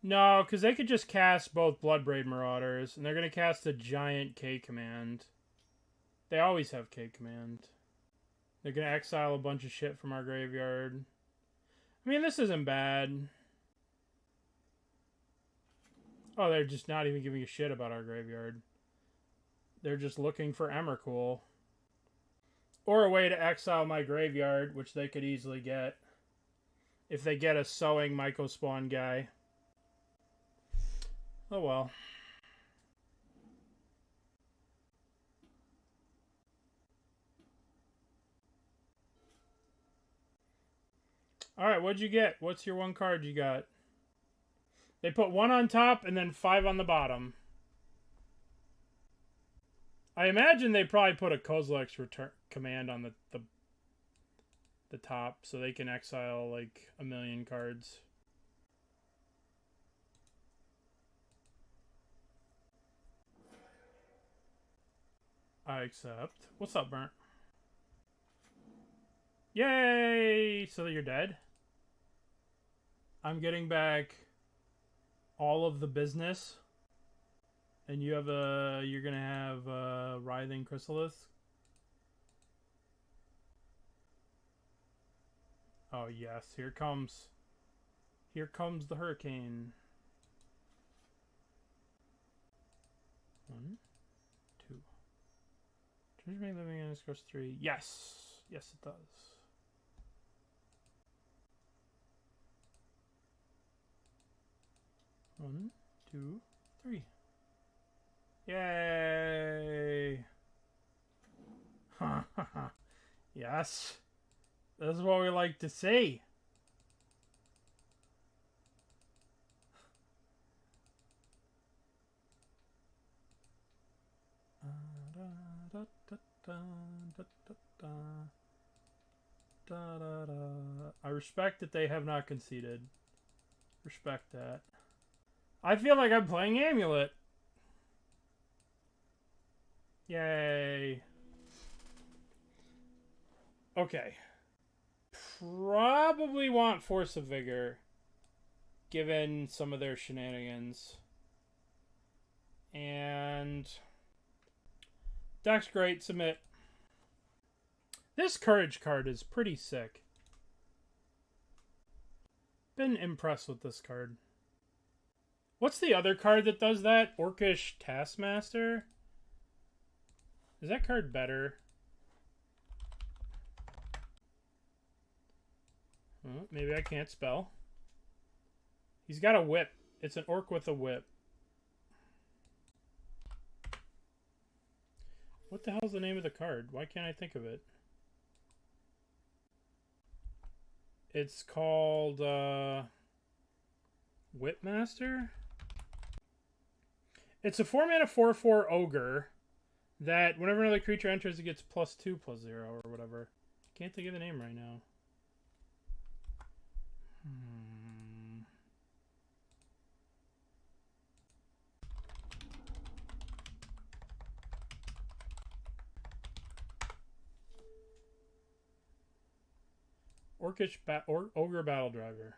No, because they could just cast both Bloodbraid Marauders, and they're going to cast a giant K command. They always have K command. They're going to exile a bunch of shit from our graveyard. I mean, this isn't bad. Oh, they're just not even giving a shit about our graveyard. They're just looking for Emrakul. Or a way to exile my graveyard, which they could easily get. If they get a Sowing Mycospawn guy. Oh well. Alright, what'd you get? What's your one card you got? They put 1 on top and then 5 on the bottom. I imagine they probably put a Kozilek's Return command on the top so they can exile like a million cards. I accept. What's up, Burnt? Yay! So you're dead? I'm getting back all of the business. And you have you're gonna have a Writhing Chrysalis. Oh yes, here comes the hurricane. 1, 2. Change my living in this cost 3. Yes, yes it does. One, 2, 3. Yay! Yes. This is what we like to see. I respect that they have not conceded. Respect that. I feel like I'm playing Amulet. Yay. Okay. Probably want Force of Vigor, given some of their shenanigans. And deck's great, submit. This Courage card is pretty sick. Been impressed with this card. What's the other card that does that? Orcish Taskmaster? Is that card better? Well, maybe I can't spell. He's got a whip. It's an orc with a whip. What the hell's the name of the card? Why can't I think of it? It's called Whipmaster? It's a 4-mana 4/4 ogre that whenever another creature enters, it gets +2/+0 or whatever. Can't think of the name right now. Ogre Battle Driver.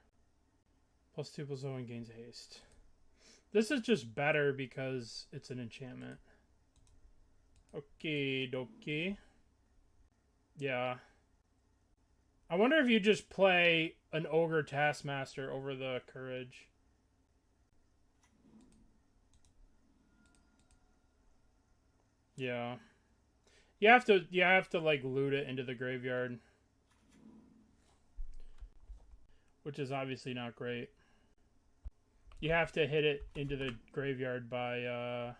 +2/+0 and gains haste. This is just better because it's an enchantment. Okay, dokie. Yeah. I wonder if you just play an Ogre Taskmaster over the Courage. Yeah. You have to like loot it into the graveyard. Which is obviously not great. You have to hit it into the graveyard by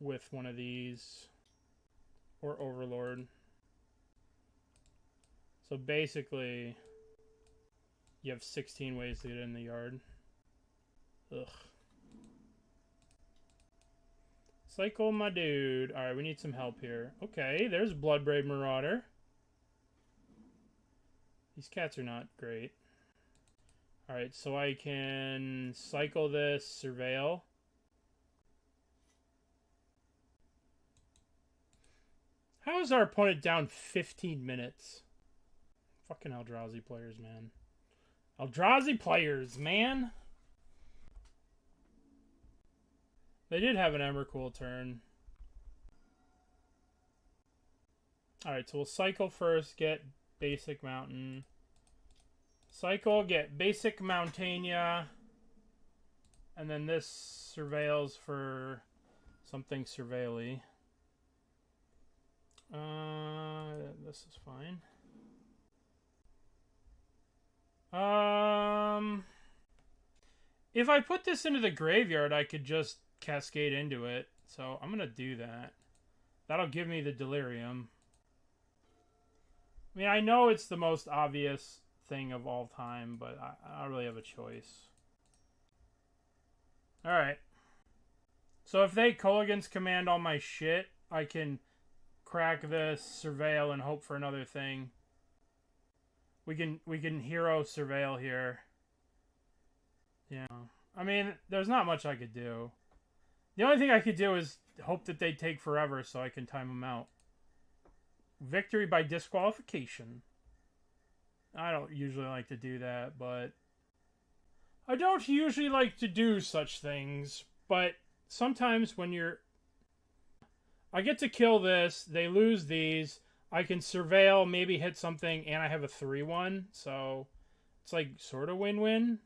with one of these or Overlord. So basically you have 16 ways to get it in the yard. Ugh. Cycle my dude. Alright, we need some help here. Okay, there's Bloodbraid Marauder. These cats are not great. Alright, so I can cycle this, Surveil. How is our opponent down 15 minutes? Fucking Eldrazi players, man. Eldrazi players, man! They did have an Emrakul turn. Alright, so we'll cycle first, get basic mountain. Cycle, get basic Mountaina. And then this surveils for something surveil-y. This is fine. If I put this into the graveyard, I could just cascade into it. So I'm going to do that. That'll give me the Delirium. I mean, I know it's the most obvious thing of all time, but I don't really have a choice. Alright. So if they Kolaghan's command all my shit, I can crack this, surveil, and hope for another thing. We can hero surveil here. Yeah. I mean, there's not much I could do. The only thing I could do is hope that they take forever so I can time them out. Victory by disqualification. I don't usually like to do that, but I don't usually like to do such things, but sometimes when you're... I get to kill this, they lose these, I can surveil, maybe hit something, and I have a 3-1, so it's like sort of win-win.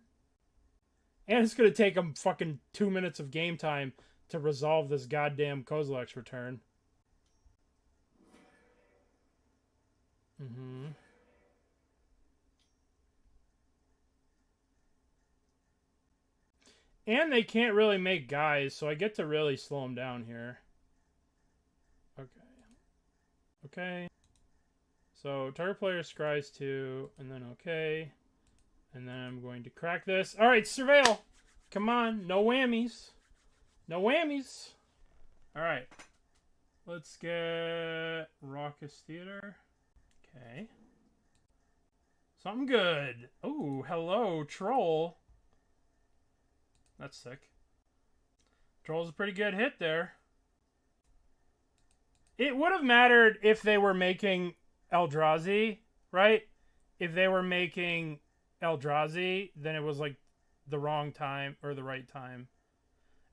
And it's going to take them fucking 2 minutes of game time to resolve this goddamn Kozilek's return. And they can't really make guys, so I get to really slow them down here. Okay. So, target player scries 2, and then okay. And then I'm going to crack this. Alright, surveil! Come on, no whammies. No whammies! Alright. Let's get Raucous Theater. Okay. Something good. Ooh, hello, Troll. That's sick. Troll's a pretty good hit there. It would have mattered if they were making Eldrazi, right? If they were making Eldrazi, then it was like the wrong time or the right time.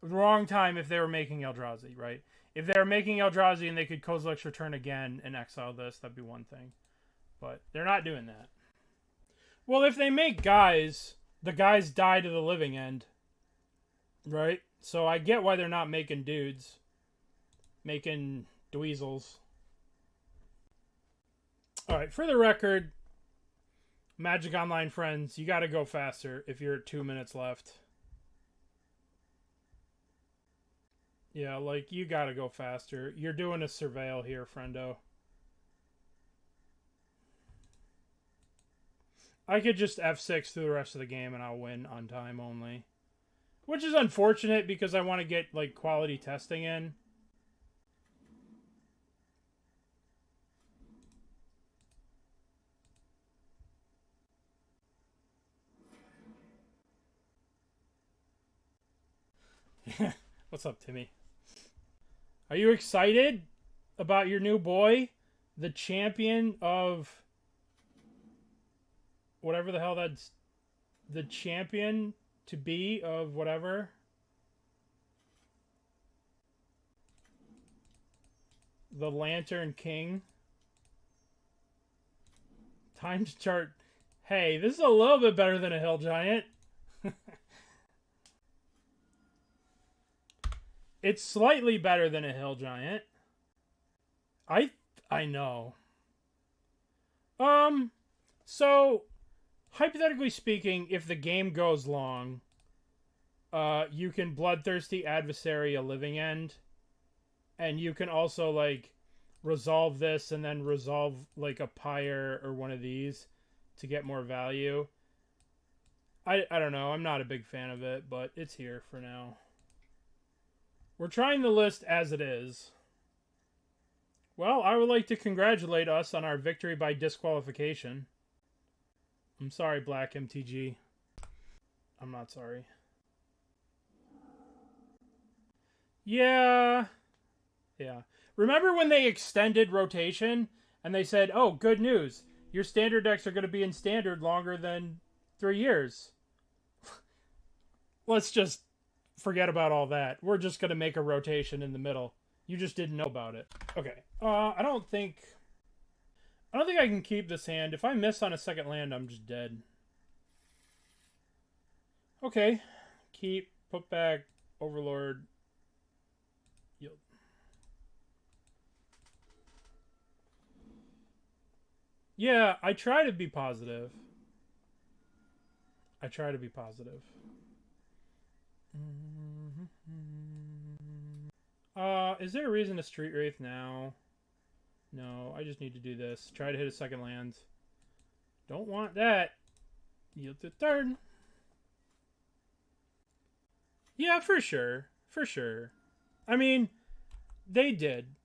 The wrong time if they were making Eldrazi, right? If they were making Eldrazi and they could Kozilek's return again and exile this, that'd be one thing. But they're not doing that. Well, if they make guys, the guys die to the living end. Right? So I get why they're not making dudes. Making dweezels. Alright, for the record, Magic Online friends, you gotta go faster if you're at 2 minutes left. Yeah, like, you gotta go faster. You're doing a surveil here, friendo. I could just F6 through the rest of the game and I'll win on time only. Which is unfortunate because I want to get, like, quality testing in. What's up, Timmy? Are you excited about your new boy? The champion of whatever the hell that's the champion to be of whatever. The Lantern King. Time to chart. Hey, this is a little bit better than a Hill Giant. It's slightly better than a Hill Giant. I know. So, hypothetically speaking, if the game goes long, you can Bloodthirsty Adversary a Living End. And you can also, like, resolve this and then resolve, like, a Pyre or one of these to get more value. I don't know. I'm not a big fan of it, but it's here for now. We're trying the list as it is. Well, I would like to congratulate us on our victory by disqualification. I'm sorry, Black MTG. I'm not sorry. Yeah. Remember when they extended rotation and they said, oh, good news. Your standard decks are going to be in standard longer than 3 years. Let's just forget about all that. We're just going to make a rotation in the middle. You just didn't know about it. Okay. I don't think I can keep this hand. If I miss on a second land, I'm just dead. Okay. Keep. Put back. Overlord. Yield. Yeah, I try to be positive. Is there a reason to Street Wraith now? No, I just need to do this. Try to hit a second land. Don't want that. Yield to third. Yeah, for sure. I mean, they did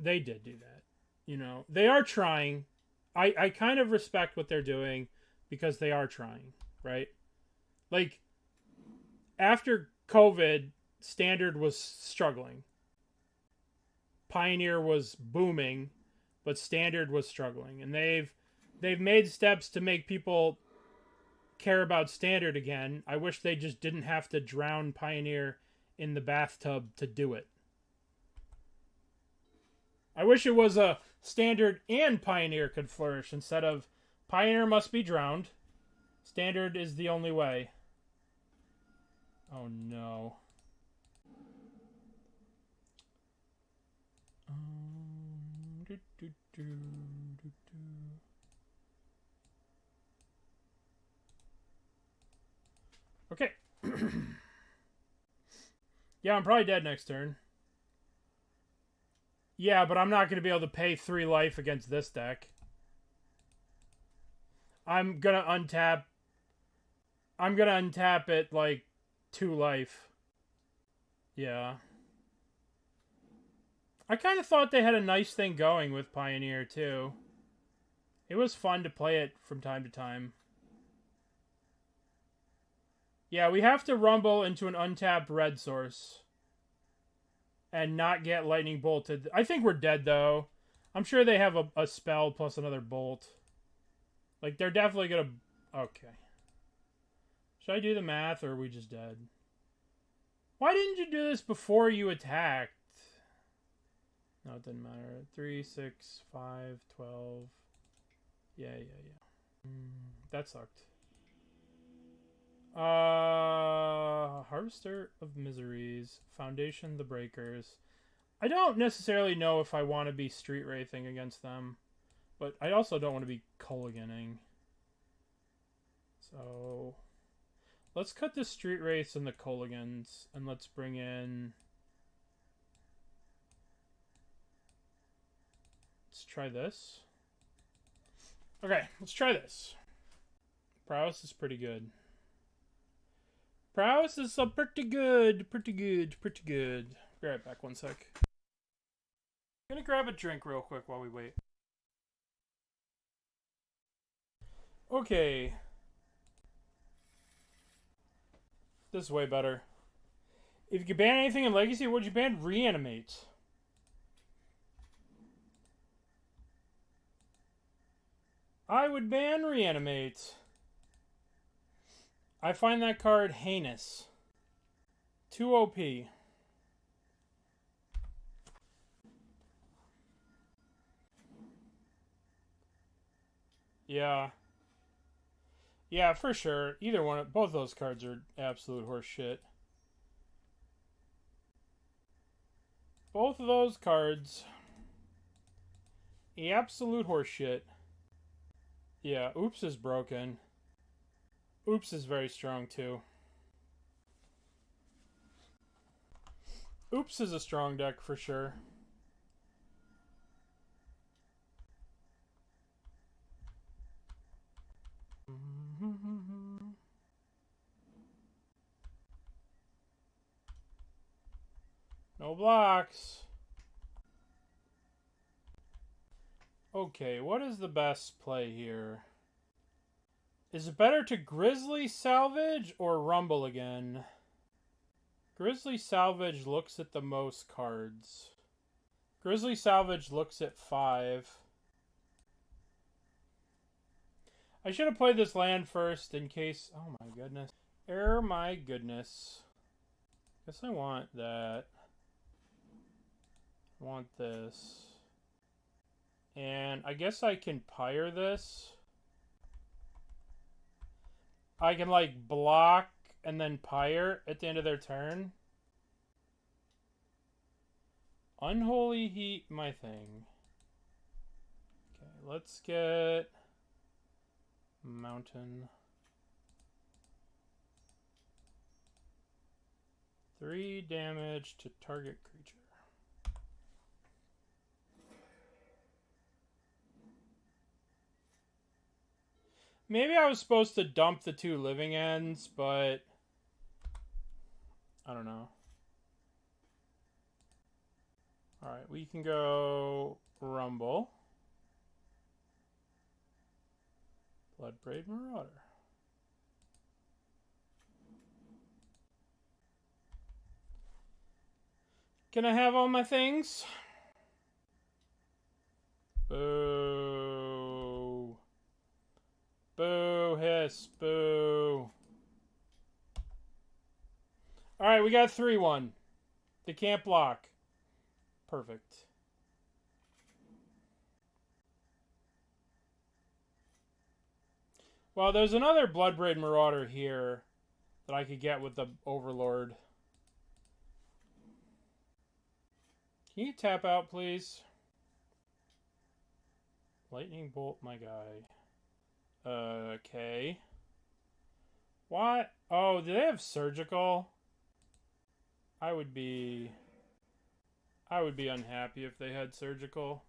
do that. You know, they are trying. I kind of respect what they're doing because they are trying, right? Like, after COVID, Standard was struggling. Pioneer was booming, but Standard was struggling. And they've made steps to make people care about Standard again. I wish they just didn't have to drown Pioneer in the bathtub to do it. I wish it was a Standard and Pioneer could flourish instead of Pioneer must be drowned. Standard is the only way. Oh no. Okay. Yeah, I'm probably dead next turn. Yeah, but I'm not going to be able to pay 3 life against this deck. I'm going to untap it like 2 life. Yeah. I kind of thought they had a nice thing going with Pioneer, too. It was fun to play it from time to time. Yeah, we have to rumble into an untapped red source. And not get lightning bolted. I think we're dead, though. I'm sure they have a spell plus another bolt. Like, they're definitely gonna... Okay. Should I do the math, or are we just dead? Why didn't you do this before you attacked? No, it didn't matter. 3, 6, 5, 12. Yeah. That sucked. Harvester of Miseries. Foundation the Breakers. I don't necessarily know if I want to be Street Wraithing against them. But I also don't want to be Kolaghaning. So... let's cut the Street Wraiths and the Kolaghans. And let's bring in... let's try this. Okay, let's try this. Prowess is pretty good. Prowess is pretty good. Be right back, 1 sec. I'm gonna grab a drink real quick while we wait. Okay. This is way better. If you could ban anything in Legacy, would you ban Reanimate? I would ban Reanimate. I find that card heinous. Too OP. Yeah. Yeah, for sure. Either one, both those cards are absolute horse shit. Both of those cards, absolute horse shit. Yeah, Oops is broken. Oops is very strong too. Oops is a strong deck for sure. No blocks. Okay, what is the best play here? Is it better to Grisly Salvage or Rumble again? Grisly Salvage looks at the most cards. Grisly Salvage looks at 5. I should have played this land first in case... Oh my goodness. My goodness. Guess I want that. I want this. And I guess I can Pyre this. I can like block and then Pyre at the end of their turn. Unholy Heat my thing. Okay, let's get Mountain. 3 damage to target creature. Maybe I was supposed to dump the 2 living ends, but I don't know. Alright, we can go Rumble. Bloodbraid Marauder. Can I have all my things? Boo. Boo, hiss, boo. Alright, we got 3-1. They can't block. Perfect. Well, there's another Bloodbraid Marauder here that I could get with the Overlord. Can you tap out, please? Lightning Bolt, my guy. Okay. What? Oh, do they have Surgical? I would be unhappy if they had Surgical.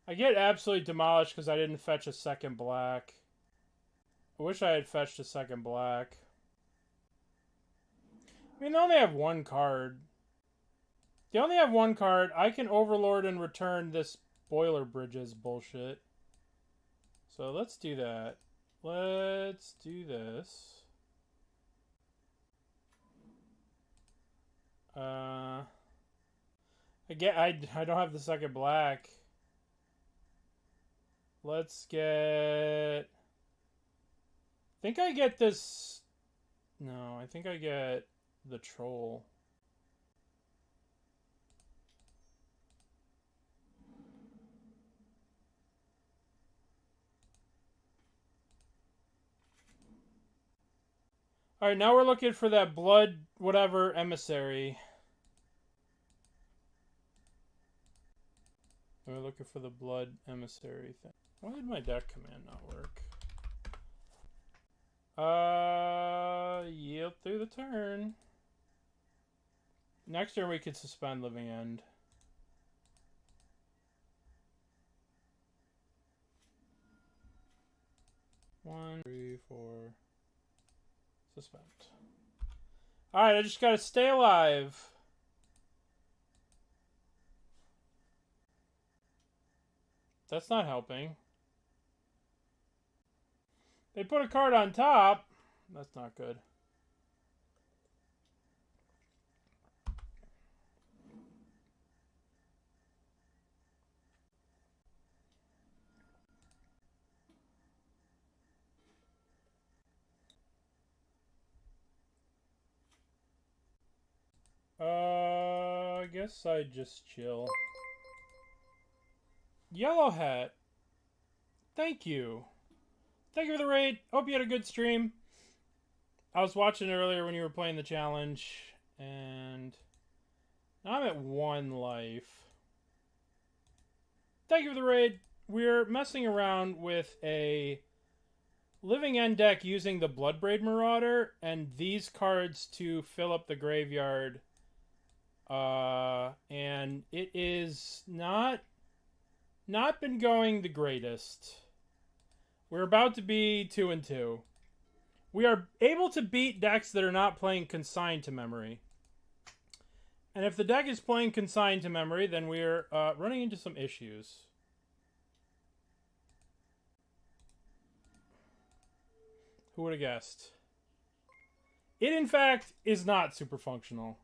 I get absolutely demolished because I didn't fetch a second black. I wish I had fetched a second black. I mean, they only have 1 card. They only have 1 card. I can Overlord and return this Boilerbilges bullshit. So let's do that. Let's do this. I don't have the second black. Let's get... I think I get this... No, I think I get the Troll. Alright, now we're looking for that blood whatever emissary. We're looking for the blood emissary thing. Why did my deck command not work? Yield through the turn. Next turn we could suspend Living End. One, 3, 4. Suspend. Alright, I just gotta stay alive. That's not helping. They put a card on top. That's not good. guess I'd just chill. Yellow Hat. Thank you. Thank you for the raid. Hope you had a good stream. I was watching earlier when you were playing the challenge, and now I'm at 1 life. Thank you for the raid. We're messing around with a living end deck using the Bloodbraid Marauder and these cards to fill up the graveyard. And it is not been going the greatest. We're about to be 2-2. We are able to beat decks that are not playing Consigned to Memory. And if the deck is playing Consigned to Memory, then we're running into some issues. Who would have guessed? It, in fact, is not super functional.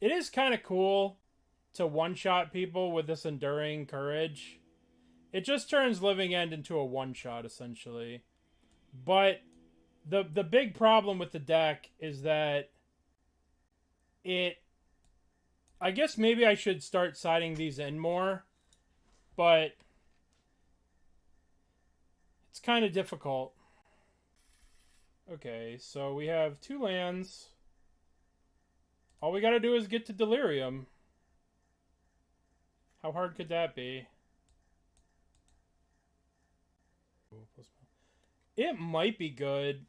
It is kind of cool to one-shot people with this Enduring Courage. It just turns Living End into a one-shot, essentially. But the big problem with the deck is that it... I guess maybe I should start siding these in more, but it's kind of difficult. Okay, so we have 2 lands. All we gotta do is get to Delirium. How hard could that be? It might be good.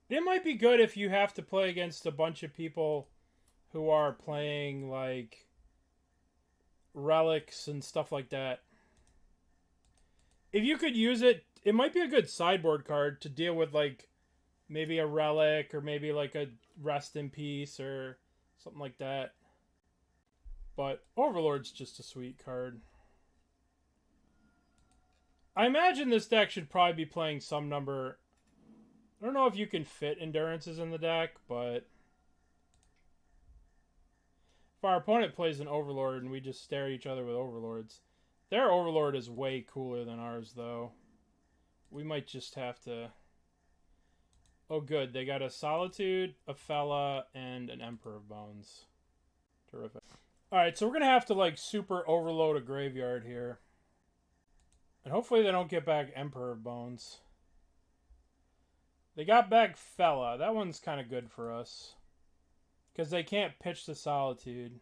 It might be good if you have to play against a bunch of people who are playing, like, relics and stuff like that. If you could use it, it might be a good sideboard card to deal with, like, maybe a relic or maybe, like, a Rest in Peace or something like that. But Overlord's just a sweet card. I imagine this deck should probably be playing some number... I don't know if you can fit Endurances in the deck, but... if our opponent plays an Overlord and we just stare at each other with Overlords... their Overlord is way cooler than ours, though. We might just have to... oh, good. They got a Solitude, a Fella, and an Emperor of Bones. Terrific. Alright, so we're going to have to, like, super overload a graveyard here. And hopefully they don't get back Emperor of Bones. They got back Fella. That one's kind of good for us. Because they can't pitch the Solitude.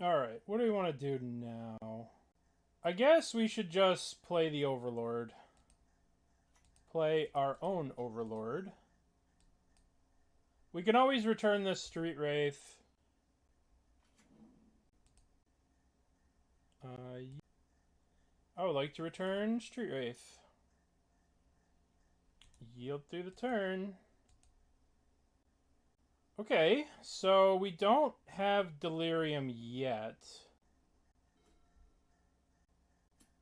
Alright, what do we want to do now? I guess we should just play the Overlord. Play our own Overlord. We can always return this Street Wraith. I would like to return Street Wraith. Yield through the turn. Okay, so we don't have Delirium yet.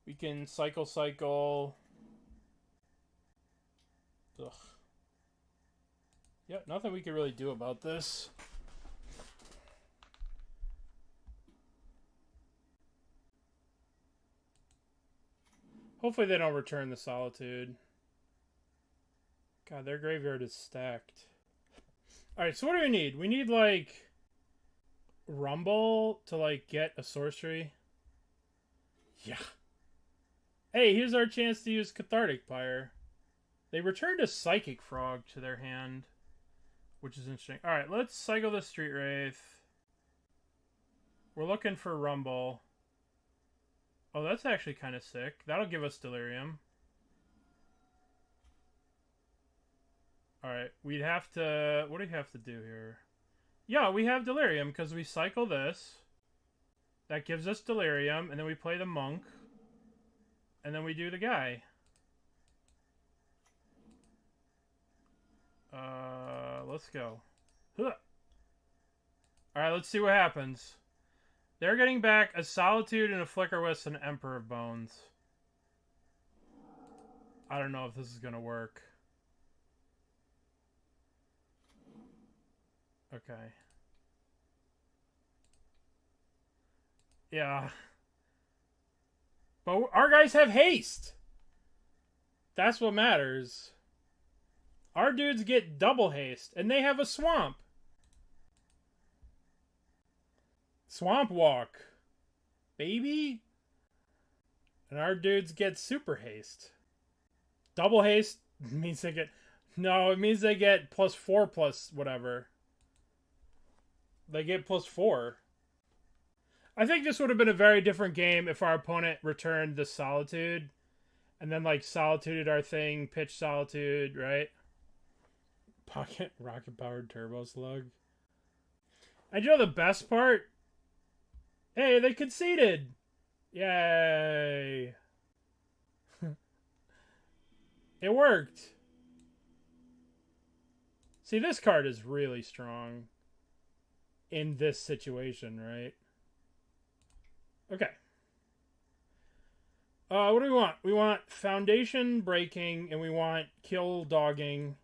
We can cycle. Ugh. Yep, nothing we can really do about this. Hopefully they don't return the Solitude. God, their graveyard is stacked. Alright, so what do we need? We need, like, Rumble to, like, get a sorcery. Yeah. Hey, here's our chance to use Cathartic Pyre. They returned a Psychic Frog to their hand, which is interesting. Alright, let's cycle the Street Wraith. We're looking for Rumble. Oh, that's actually kind of sick. That'll give us Delirium. Alright, we'd have to... what do we have to do here? Yeah, we have Delirium, because we cycle this. That gives us Delirium, and then we play the Monk. And then we do the guy. Let's go. Huh. Alright, let's see what happens. They're getting back a Solitude and a Flickerwisp and an Emperor of Bones. I don't know if this is going to work. Okay. Yeah. But our guys have haste. That's what matters. Our dudes get double haste, and they have a swamp. Swamp Walk. Baby. And our dudes get super haste. Double haste means they get... No, it means they get +4 plus whatever. They get +4. I think this would have been a very different game if our opponent returned the Solitude. And then, like, Solitude our thing, pitch Solitude, right? Pocket rocket-powered turbo slug. And you know the best part? Hey, they conceded! Yay! It worked! See, this card is really strong in this situation, right? Okay. What do we want? We want foundation breaking, and we want kill dogging.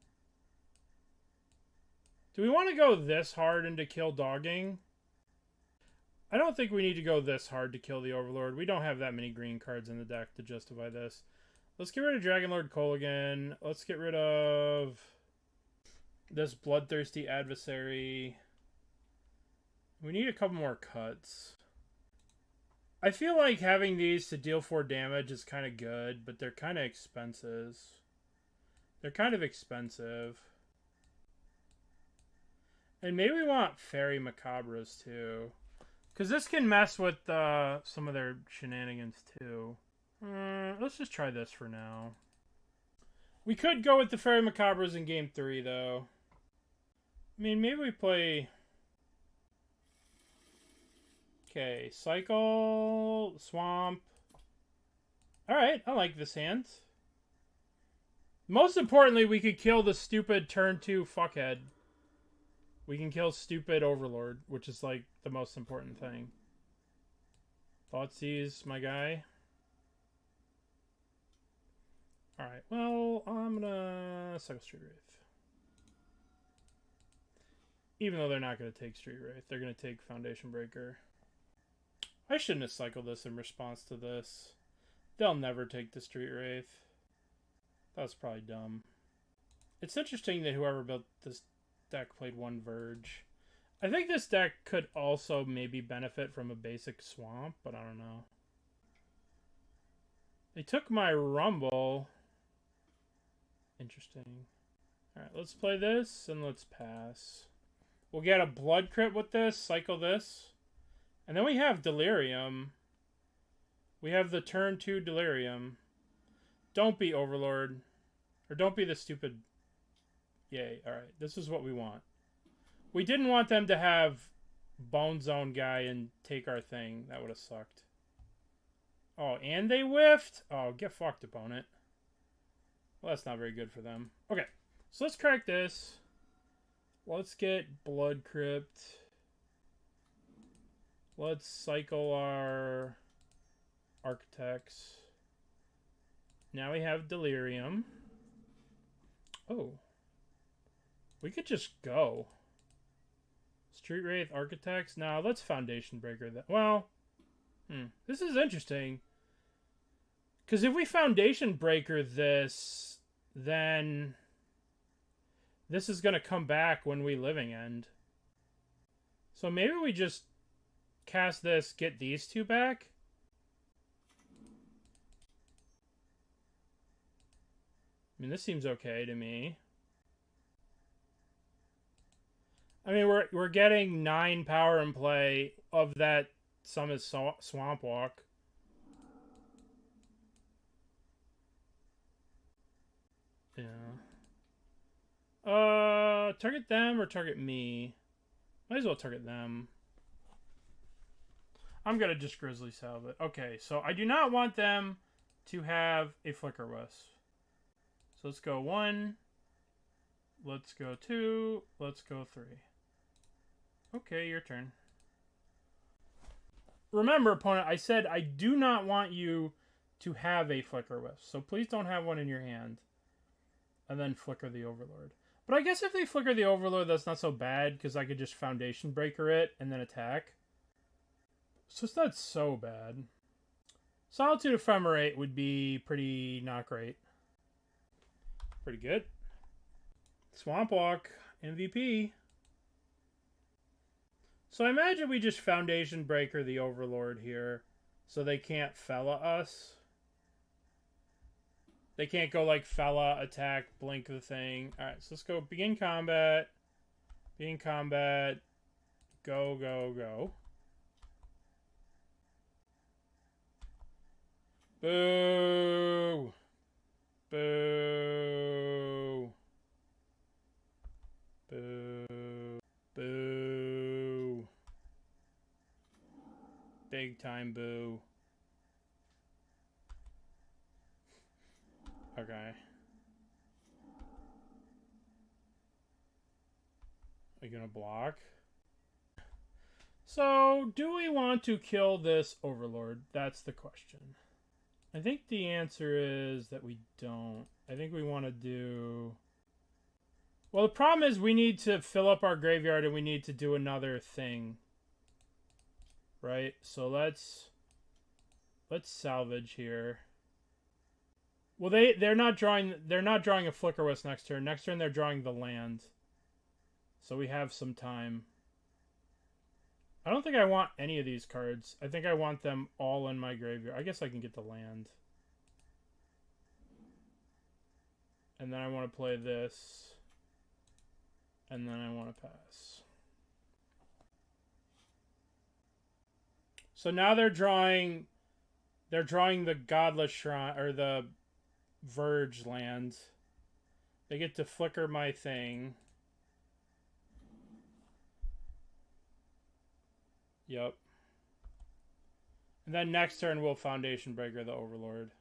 Do we want to go this hard into kill dogging? I don't think we need to go this hard to kill the Overlord. We don't have that many green cards in the deck to justify this. Let's get rid of Dragonlord Kolaghan. Let's get rid of this Bloodthirsty Adversary. We need a couple more cuts. I feel like having these to deal 4 damage is kind of good, but they're kind of expensive. They're kind of expensive. And maybe we want Faerie Macabres too. Because this can mess with some of their shenanigans too. Let's just try this for now. We could go with the Faerie Macabres in game 3 though. I mean, maybe we play... Okay, cycle, swamp. Alright, I like this hand. Most importantly, we could kill the stupid turn 2 fuckhead. We can kill stupid Overlord, which is like the most important thing. Thoughtseize, my guy. Alright, well, I'm gonna cycle Street Wraith. Even though they're not gonna take Street Wraith, they're gonna take Foundation Breaker. I shouldn't have cycled this in response to this. They'll never take the Street Wraith. That was probably dumb. It's interesting that whoever built this deck played 1 Verge. I think this deck could also maybe benefit from a basic swamp, but I don't know. They took my Rumble. Interesting. Alright, let's play this and let's pass. We'll get a Blood Crypt with this, cycle this. And then we have Delirium. We have the turn 2 Delirium. Don't be Overlord. Or don't be the stupid... Yay, alright. This is what we want. We didn't want them to have Bone Zone guy and take our thing. That would have sucked. Oh, and they whiffed? Oh, get fucked, opponent. Well, that's not very good for them. Okay, so let's crack this. Let's get Blood Crypt. Let's cycle our Architects. Now we have Delirium. Oh. We could just go. Street Wraith, Architects. Now let's Foundation Breaker that. Well, this is interesting. Because if we Foundation Breaker this, then this is going to come back when we Living End. So maybe we just cast this, get these 2 back. I mean, this seems okay to me. I mean, we're getting 9 power in play. Of that, some is Swamp Walk. Yeah. Target them or target me? Might as well target them. I'm gonna just Grisly Salvage. Okay, so I do not want them to have a Flicker Wisp. So let's go 1. Let's go 2. Let's go 3. Okay, your turn. Remember, opponent, I said I do not want you to have a Flicker Wisp. So please don't have one in your hand. And then Flicker the Overlord. But I guess if they Flicker the Overlord, that's not so bad, because I could just Foundation Breaker it and then attack. So it's not so bad. Solitude Ephemerate would be pretty not great. Pretty good. Swamp Walk, MVP. So I imagine we just Foundation Breaker the Overlord here. So they can't Fella us. They can't go like Fella, attack, blink the thing. Alright, so let's go begin combat. Begin combat. Go, go, go. Boo! Boo! Boo! Boo! Big time boo. Okay. Are you gonna block? So, do we want to kill this Overlord? That's the question. I think the answer is that we don't. I think we want to do... Well, the problem is we need to fill up our graveyard and we need to do another thing. Right? So let's salvage here. Well, they're not drawing a Flickerwisp next turn. Next turn they're drawing the land. So we have some time. I don't think I want any of these cards. I think I want them all in my graveyard. I guess I can get the land. And then I want to play this. And then I want to pass. So now they're drawing the Godless Shrine, or the Verge land. They get to flicker my thing. Yep. And then next turn we'll Foundation Breaker the Overlord.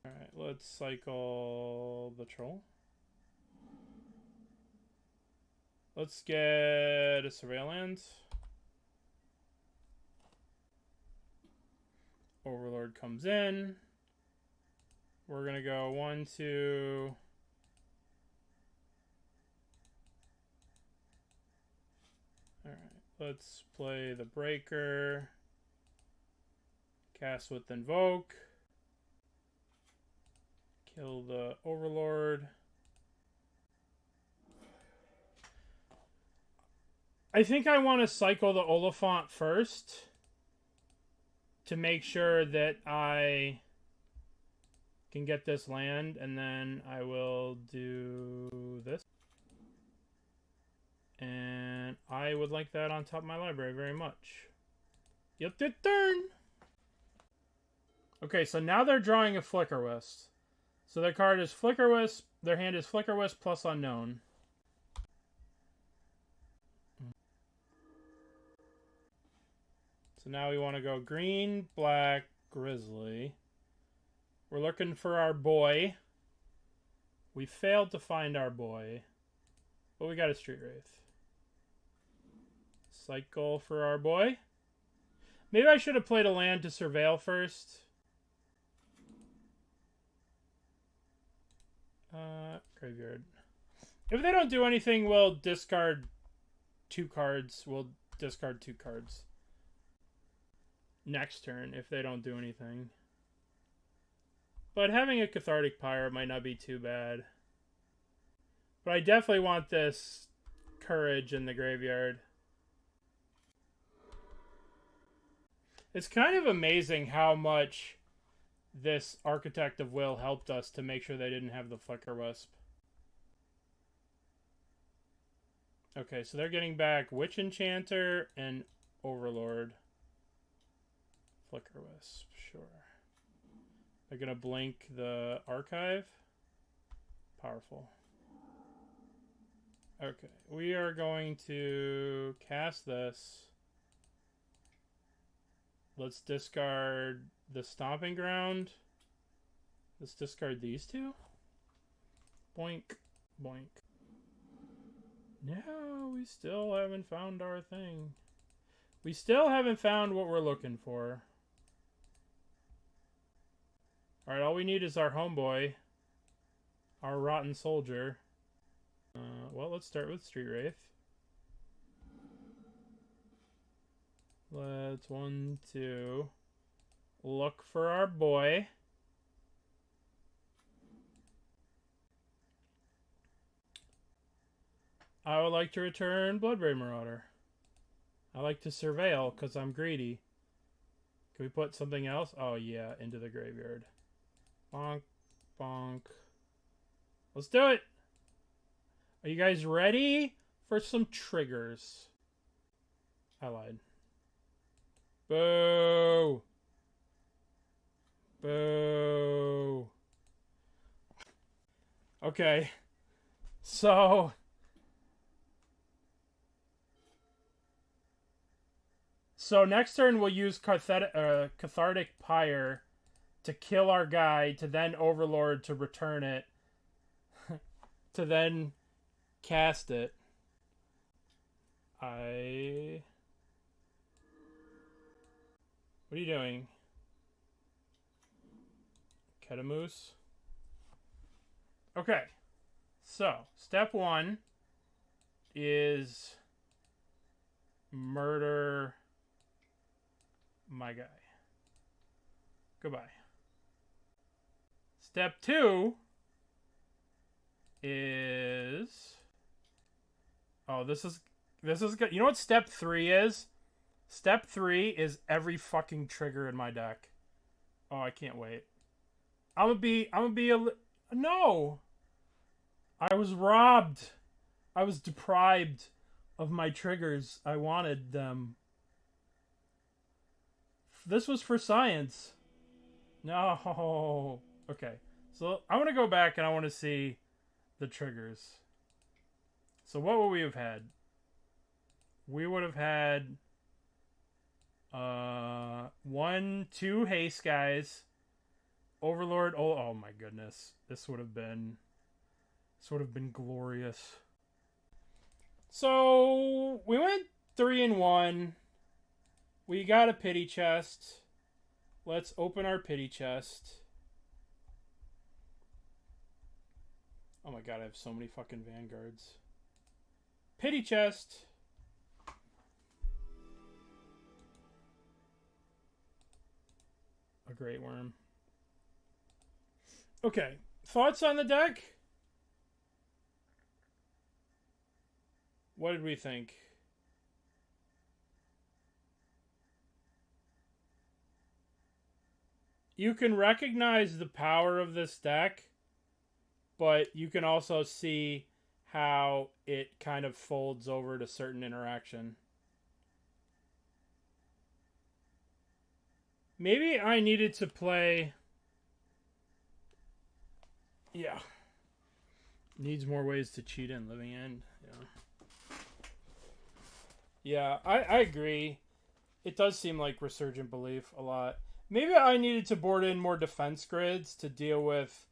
Alright, let's cycle the Troll. Let's get a Surveillance. Overlord comes in. We're gonna go 1, 2. Alright, let's play the Breaker. Cast with Invoke. Kill the Overlord. I think I want to cycle the Oliphaunt first to make sure that I can get this land, and then I will do this. And I would like that on top of my library very much. Yep, good turn! Okay, so now they're drawing a Flickerwisp. So their card is Flickerwisp, their hand is Flickerwisp plus Unknown. So now we want to go green, black, Grisly. We're looking for our boy. We failed to find our boy. But we got a Street Wraith. Cycle for our boy. Maybe I should have played a land to surveil first. Graveyard. If they don't do anything, we'll discard 2 cards. We'll discard 2 cards. Next turn, if they don't do anything. But having a Cathartic Pyre might not be too bad. But I definitely want this Courage in the graveyard. It's kind of amazing how much this Architect of Will helped us to make sure they didn't have the Flickerwisp. Okay, so they're getting back Witch Enchanter and Overlord. Flickerwisp, sure. They're gonna blink the Archive. Powerful. Okay, we are going to cast this. Let's discard the Stomping Ground. Let's discard these 2. Boink, boink. No, we still haven't found our thing. We still haven't found what we're looking for. Alright, all we need is our homeboy. Our Rotten Soldier. Well, let's start with Street Wraith. Let's 1, 2. Look for our boy. I would like to return Bloodbraid Marauder. I like to surveil because I'm greedy. Can we put something else? Oh, yeah, into the graveyard. Bonk, bonk. Let's do it! Are you guys ready for some triggers? I lied. Boo! Boo! Okay. So... next turn we'll use Cathartic Pyre to kill our guy, to then Overlord to return it, to then cast it. What are you doing? Ketamoose? Okay. So, step 1 is murder my guy. Goodbye. Step 2 is... Oh, this is good. You know what step 3 is? Step 3 is every fucking trigger in my deck. Oh, I can't wait. I'm gonna be no! I was robbed. I was deprived of my triggers. I wanted them. This was for science. No. Okay. So I want to go back and I want to see the triggers. So what would we have had? We would have had 1, 2 haste guys. Overlord. Oh my goodness. This would have been glorious. So we went 3-1. We got a pity chest. Let's open our pity chest. Oh my god, I have so many fucking vanguards. Pity chest. A great worm. Okay, thoughts on the deck? What did we think? You can recognize the power of this deck, but you can also see how it kind of folds over to certain interaction. Maybe I needed to play... Yeah. Needs more ways to cheat in Living End. Yeah, I agree. It does seem like Resurgent Belief a lot. Maybe I needed to board in more defense grids to deal with